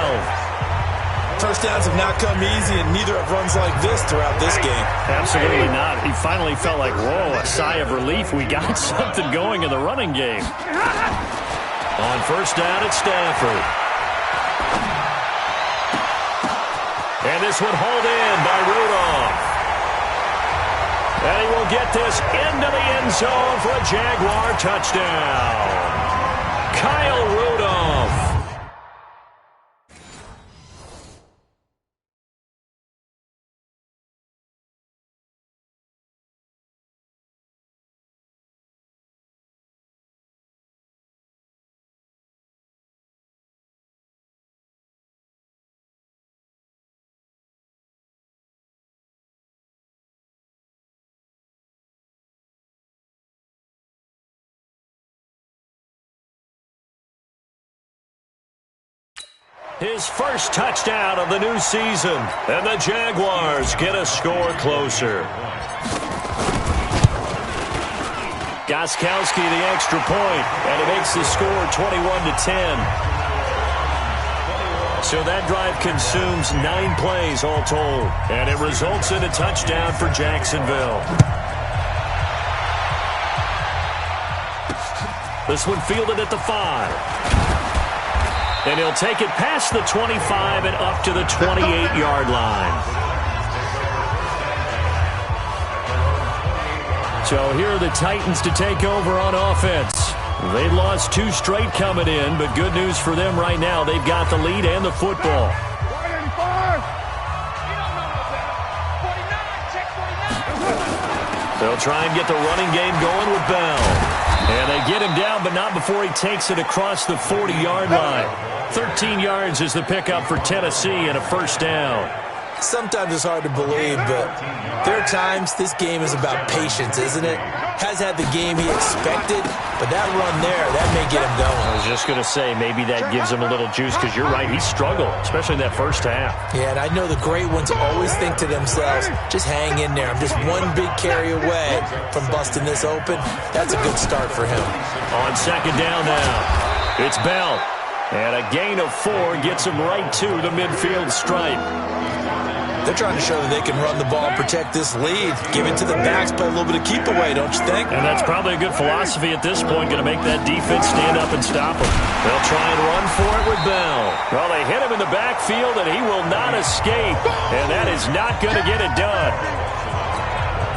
First downs have not come easy, and neither have runs like this throughout this game. Absolutely not. He finally felt like, whoa, a sigh of relief. We got something going in the running game. On 1st down, it's Stafford. And this one hauled in by Rudolph. And he will get this into the end zone for a Jaguar touchdown. Kyle Rudolph. His first touchdown of the new season, and the Jaguars get a score closer. Gostkowski the extra point, and it makes the score 21-10. So that drive consumes 9 plays all told, and it results in a touchdown for Jacksonville. This one fielded at the 5. And he'll take it past the 25 and up to the 28-yard line. So here are the Titans to take over on offense. They lost 2 straight coming in, but good news for them right now. They've got the lead and the football. They'll try and get the running game going with Bell. And they get him down, but not before he takes it across the 40-yard line. 13 yards is the pickup for Tennessee and a first down. Sometimes it's hard to believe, but there are times this game is about patience, isn't it? Has had the game he expected, but that run there, that may get him going. I was just going to say, maybe that gives him a little juice, because you're right, he struggled, especially in that first half. Yeah, and I know the great ones always think to themselves, just hang in there. I'm just one big carry away from busting this open. That's a good start for him. On second down now, it's Bell. And a gain of 4 gets him right to the midfield stripe. They're trying to show that they can run the ball and protect this lead. Give it to the backs, play a little bit of keep away, don't you think? And that's probably a good philosophy at this point, going to make that defense stand up and stop them. They'll try and run for it with Bell. Well, they hit him in the backfield, and he will not escape. And that is not going to get it done.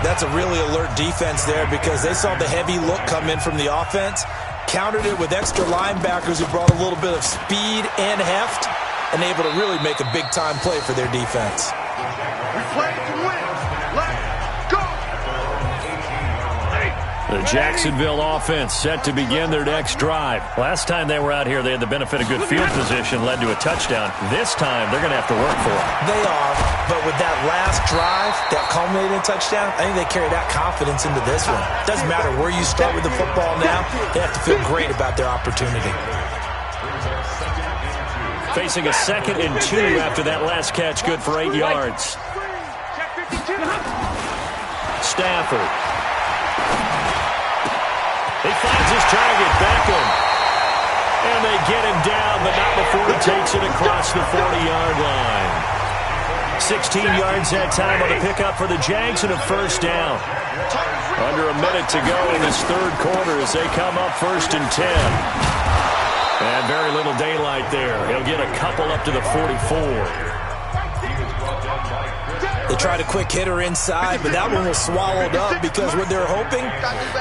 That's a really alert defense there, because they saw the heavy look come in from the offense, countered it with extra linebackers who brought a little bit of speed and heft, and able to really make a big-time play for their defense. We play to win. Let's go. The Jacksonville offense set to begin their next drive. Last time they were out here, they had the benefit of good field position, led to a touchdown. This time, they're going to have to work for it. They are, but with that last drive, that culminating touchdown, I think they carry that confidence into this one. Doesn't matter where you start with the football now, they have to feel great about their opportunity. Facing a 2nd and 2 after that last catch, good for 8 yards. Stafford. He finds his target, Beckham. And they get him down, but not before he takes it across the 40-yard line. 16 yards that time on the pickup for the Jags and a first down. Under a minute to go in this third quarter as they come up 1st and 10. And very little daylight there. He'll get a couple up to the 44. They tried a quick hitter inside, but that one was swallowed up because what they're hoping,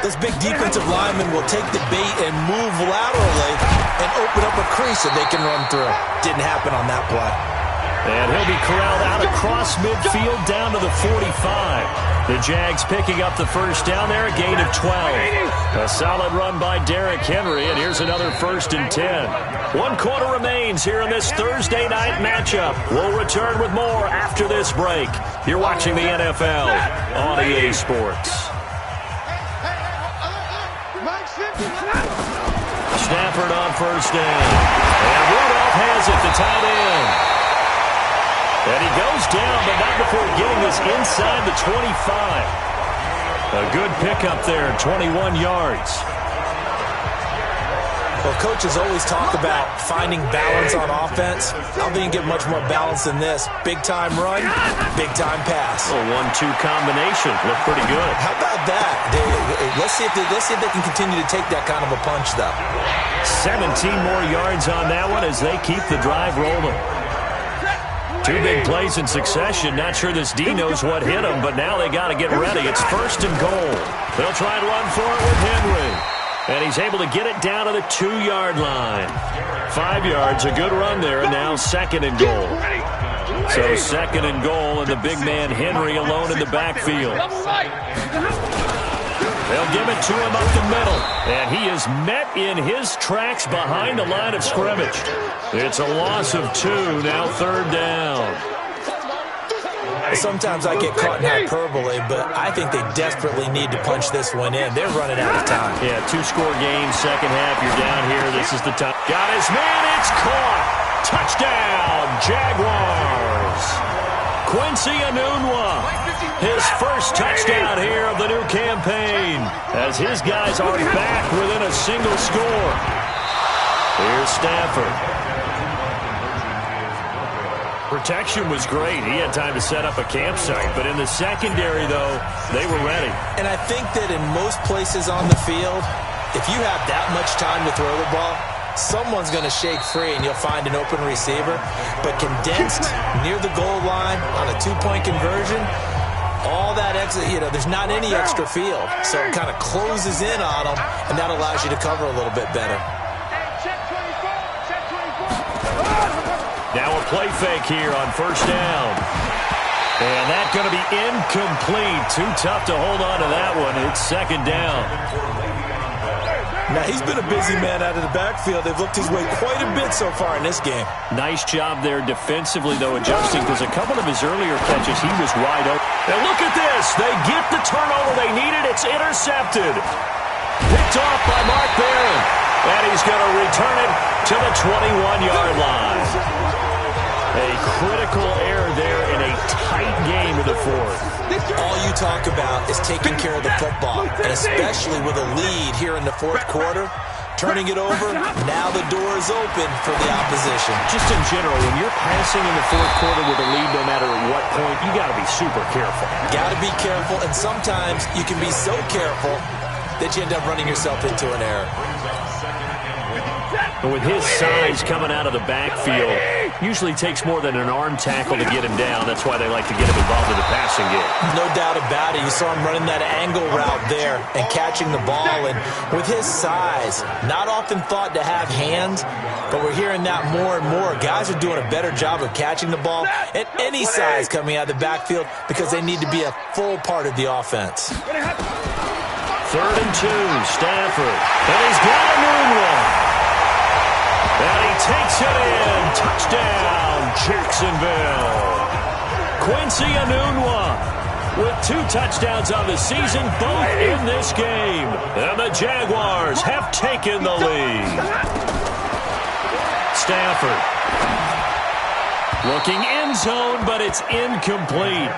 this big defensive lineman will take the bait and move laterally and open up a crease that they can run through. Didn't happen on that play. And he'll be corralled out across midfield down to the 45. The Jags picking up the first down there, a gain of 12. A solid run by Derrick Henry, and here's another 1st and 10. 1 quarter remains here in this Thursday night matchup. We'll return with more after this break. You're watching the NFL on EA Sports. Stafford on first down. And Rudolph has it, the tight end. And he goes down, but not before getting this inside the 25. A good pickup there, 21 yards. Well, coaches always talk about finding balance on offense. I don't think you get much more balance than this. Big-time run, big-time pass. A 1-2 combination. Looked pretty good. How about that? Let's see if they can continue to take that kind of a punch, though. 17 more yards on that one as they keep the drive rolling. 2 big plays in succession. Not sure this D knows what hit him, but now they got to get ready. It's 1st and goal. They'll try and run for it with Henry. And he's able to get it down to the 2-yard line. 5 yards, a good run there, and now 2nd and goal. So 2nd and goal, and the big man Henry alone in the backfield. They'll give it to him up the middle. And he is met in his tracks behind the line of scrimmage. It's a loss of 2, now 3rd down. Sometimes I get caught in hyperbole, but I think they desperately need to punch this one in. They're running out of time. Yeah, 2-score game, second half, you're down here. This is the time. Got his man, it's caught. Touchdown, Jaguars. Quincy Enunwa, his first touchdown here of the new campaign, as his guys are back within a single score. Here's Stafford. Protection was great. He had time to set up a campsite. But in the secondary, though, they were ready. And I think that in most places on the field, if you have that much time to throw the ball, someone's going to shake free and you'll find an open receiver. But condensed near the goal line on a 2-point conversion, All that there's not any extra field, so it kind of closes in on them, and that allows you to cover a little bit better. Now a play fake here on first down. And that's going to be incomplete. Too tough to hold on to that one. It's second down. Now, he's been a busy man out of the backfield. They've looked his way quite a bit so far in this game. Nice job there defensively, though, adjusting, because a couple of his earlier catches, he was wide open. And look at this. They get the turnover they needed. It's intercepted. Picked off by Mark Barron. And he's going to return it to the 21-yard line. A critical error there in a tight game in the fourth. All you talk about is taking care of the football, and especially with a lead here in the fourth quarter, turning it over, now the door is open for the opposition. Just in general, when you're passing in the fourth quarter with a lead, no matter at what point, you got to be super careful. Got to be careful, and sometimes you can be so careful that you end up running yourself into an error. And with his size coming out of the backfield, usually takes more than an arm tackle to get him down. That's why they like to get him involved in the passing game. No doubt about it. You saw him running that angle route there and catching the ball. And with his size, not often thought to have hands, but we're hearing that more and more. Guys are doing a better job of catching the ball at any size coming out of the backfield because they need to be a full part of the offense. 3rd and 2, Stafford. And he's got a new one. And he takes it in. Touchdown, Jacksonville. Quincy Enunwa with 2 touchdowns on the season, both in this game. And the Jaguars have taken the lead. Stafford looking end zone, but it's incomplete.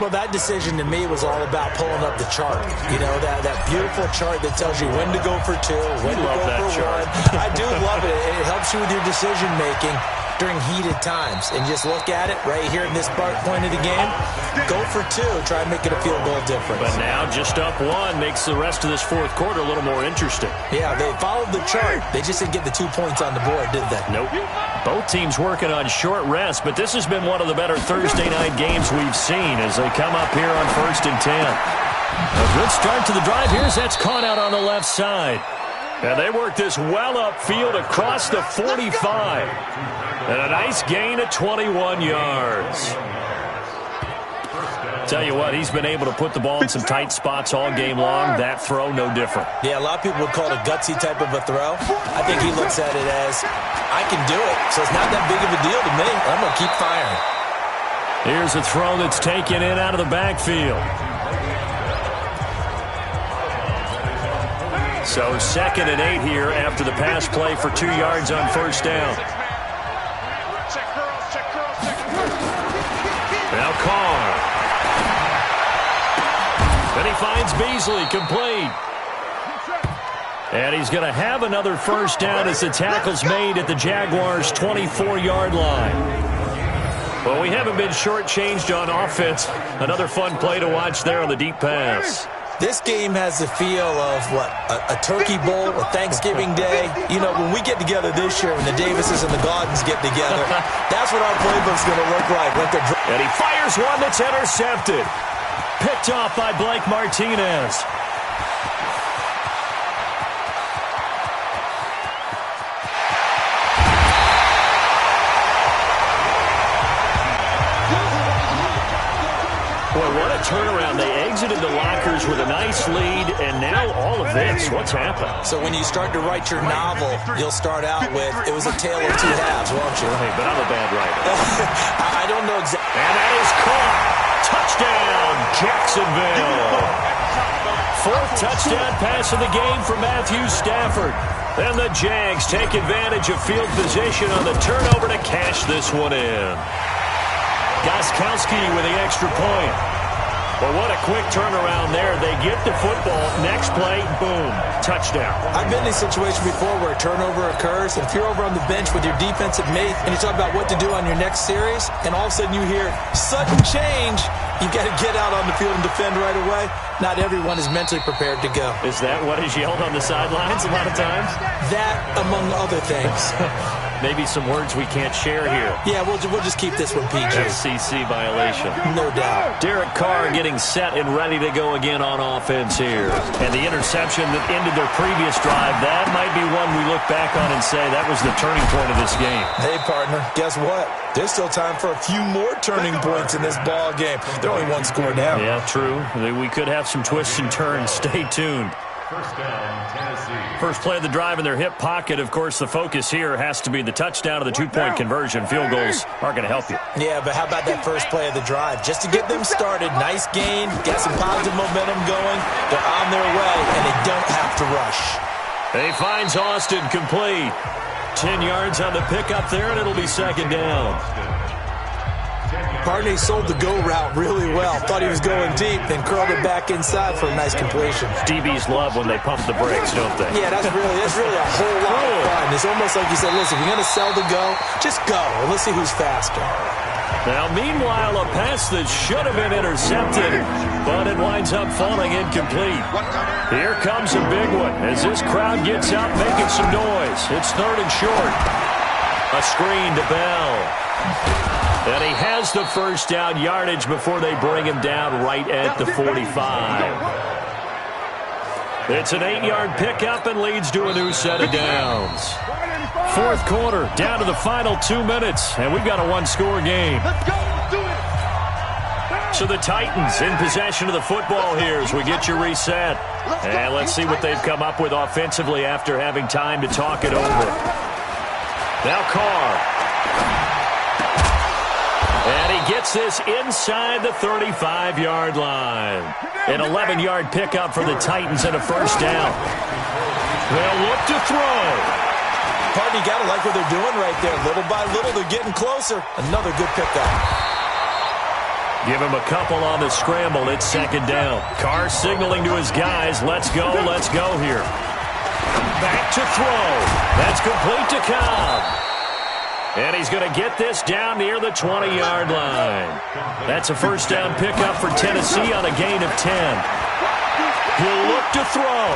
Well, that decision to me was all about pulling up the chart. You know, that beautiful chart that tells you when to go for 2, when to go for 1. I do love it. It helps you with your decision-making during heated times. And just look at it right here in this point of the game. Go for 2. Try and make it a field goal difference. But now just up 1 makes the rest of this fourth quarter a little more interesting. Yeah, they followed the chart. They just didn't get the 2 points on the board, did they? Nope. Both teams working on short rest, but this has been one of the better Thursday night games we've seen as they come up here on 1st and 10. A good start to the drive. Here's that's caught out on the left side. And they work this well upfield across the 45. And a nice gain of 21 yards. Tell you what, he's been able to put the ball in some tight spots all game long. That throw, no different. Yeah, a lot of people would call it a gutsy type of a throw. I think he looks at it as, I can do it, so it's not that big of a deal to me. I'm going to keep firing. Here's a throw that's taken in out of the backfield. So 2nd and 8 here after the pass play for 2 yards on 1st down. Now Carr. And he finds Beasley complete. And he's going to have another 1st down as the tackle's made at the Jaguars' 24-yard line. Well, we haven't been shortchanged on offense. Another fun play to watch there on the deep pass. This game has the feel of, what, a turkey bowl, a Thanksgiving day. You know, when we get together this year, when the Davises and the Gaudens get together, that's what our playbook's going to look like. And he fires one that's intercepted. Picked off by Blake Martinez. Boy, what a turnaround. They exited the lockers with a nice lead, and now all of this. What's happened? So when you start to write your novel, you'll start out with, it was a tale of 2 halves, won't you? Hey, but I'm a bad writer. I don't know exactly. And that is caught. Touchdown, Jacksonville. 4th touchdown pass of the game for Matthew Stafford. And the Jags take advantage of field position on the turnover to cash this one in. Gostkowski with the extra point. Well, what a quick turnaround there. They get the football. Next play, boom, touchdown. I've been in a situation before where a turnover occurs, and if you're over on the bench with your defensive mate and you talk about what to do on your next series, and all of a sudden you hear sudden change, you got to get out on the field and defend right away. Not everyone is mentally prepared to go. Is that what is yelled on the sidelines a lot of times? That, among other things. Maybe some words we can't share here. Yeah, we'll just keep this one PG. FCC violation. No doubt. Derek Carr getting set and ready to go again on offense here. And the interception that ended their previous drive, that might be one we look back on and say that was the turning point of this game. Hey, partner, guess what? There's still time for a few more turning points in this ball game. They're only 1 score down. Yeah, true. We could have some twists and turns. Stay tuned. 1st down, Tennessee. First play of the drive in their hip pocket. Of course, the focus here has to be the touchdown of the 2-point conversion. Field goals are going to help you. Yeah, but how about that first play of the drive? Just to get them started, nice gain, got some positive momentum going. They're on their way, and they don't have to rush. He finds Austin complete. 10 yards on the pickup there, and it'll be 2nd down. Partney sold the go route really well. Thought he was going deep, then curled it back inside for a nice completion. DBs love when they pump the brakes, don't they? Yeah, that's really a whole lot of fun. It's almost like you said, listen, if you're going to sell the go, just go. Let's see who's faster. Now, meanwhile, a pass that should have been intercepted, but it winds up falling incomplete. Here comes a big one as this crowd gets up making some noise. It's 3rd and short. A screen to Bell. And he has the 1st down yardage before they bring him down right at the 45. It's an 8-yard pickup and leads to a new set of downs. 4th quarter, down to the final 2 minutes, and we've got a 1-score game. So the Titans in possession of the football here as we get you reset. And let's see what they've come up with offensively after having time to talk it over. Now Carr. And he gets this inside the 35-yard line. An 11-yard pickup for the Titans and a 1st down. They'll look to throw. Partner, you got to like what they're doing right there. Little by little, they're getting closer. Another good pickup. Give him a couple on the scramble. It's second down. Carr signaling to his guys, let's go here. Back to throw. That's complete to Cobb. And he's going to get this down near the 20-yard line. That's a first down pickup for Tennessee on a gain of 10. He'll look to throw.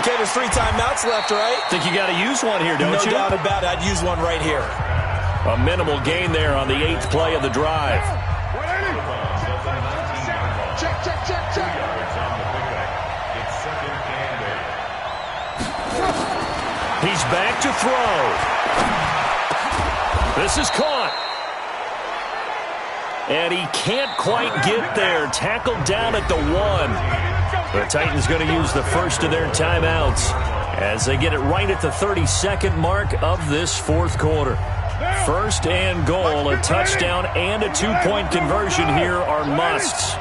Okay, there's 3 timeouts left, right? Think you got to use one here, don't you? No doubt about it. I'd use one right here. A minimal gain there on the 8th play of the drive. Check. He's back to throw. This is caught. And he can't quite get there. Tackled down at the 1. The Titans going to use the first of their timeouts as they get it right at the 32nd mark of this fourth quarter. First and goal, a touchdown and a 2-point conversion here are musts.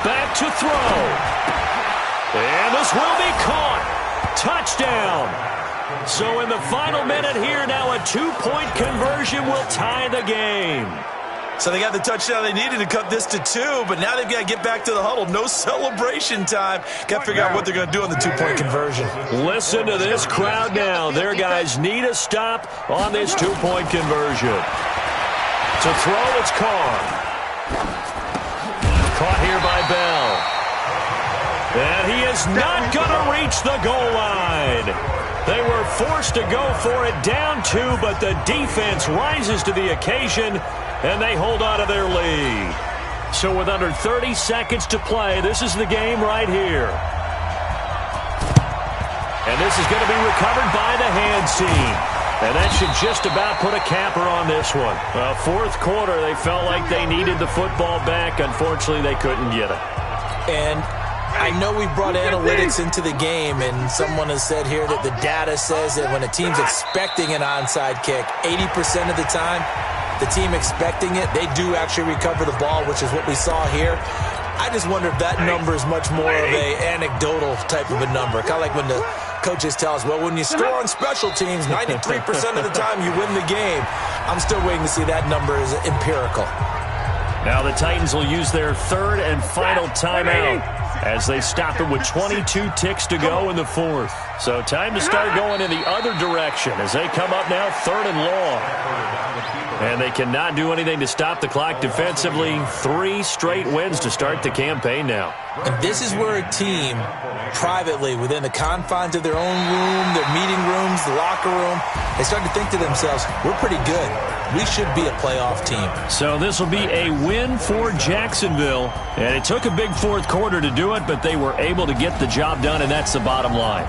Back to throw. And this will be caught. Touchdown. So in the final minute here, now a 2-point conversion will tie the game. So they got the touchdown they needed to cut this to 2, but now they've got to get back to the huddle. No celebration time. Got to figure out what they're going to do on the 2-point conversion. Listen to this crowd now. Their guys need a stop on this 2-point conversion. To throw, it's Carr. Caught here by Bell. And he is not going to reach the goal line. They were forced to go for it down 2, but the defense rises to the occasion, and they hold on to their lead. So with under 30 seconds to play, this is the game right here. And this is going to be recovered by the hands team. And that should just about put a capper on this one. Fourth quarter, they felt like they needed the football back. Unfortunately, they couldn't get it. And I know we brought analytics into the game, and someone has said here that the data says that when a team's expecting an onside kick, 80% of the time, the team expecting it, they do actually recover the ball, which is what we saw here. I just wonder if that number is much more of a anecdotal type of a number. Kind of like when the coaches tell us, well, when you score on special teams, 93% of the time you win the game. I'm still waiting to see that number is empirical. Now the Titans will use their third and final timeout as they stop it with 22 ticks to go in the fourth. So time to start going in the other direction as they come up now third and long. And they cannot do anything to stop the clock defensively. 3 straight wins to start the campaign now. And this is where a team, privately, within the confines of their own room, their meeting rooms, the locker room, they start to think to themselves, we're pretty good. We should be a playoff team. So this will be a win for Jacksonville. And it took a big fourth quarter to do it, but they were able to get the job done, and that's the bottom line.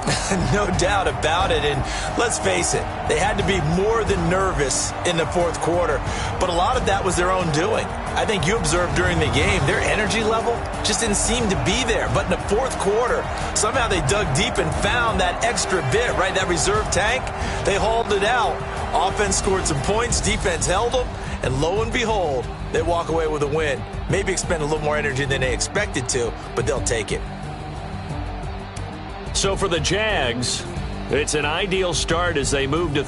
No doubt about it. And let's face it, they had to be more than nervous in the fourth quarter. But a lot of that was their own doing. I think you observed during the game, their energy level just didn't seem to be there. But in the fourth quarter, somehow they dug deep and found that extra bit, right, that reserve tank. They hauled it out. Offense scored some points, defense held them, and lo and behold, they walk away with a win. Maybe expend a little more energy than they expected to, but they'll take it. So for the Jags, it's an ideal start as they move to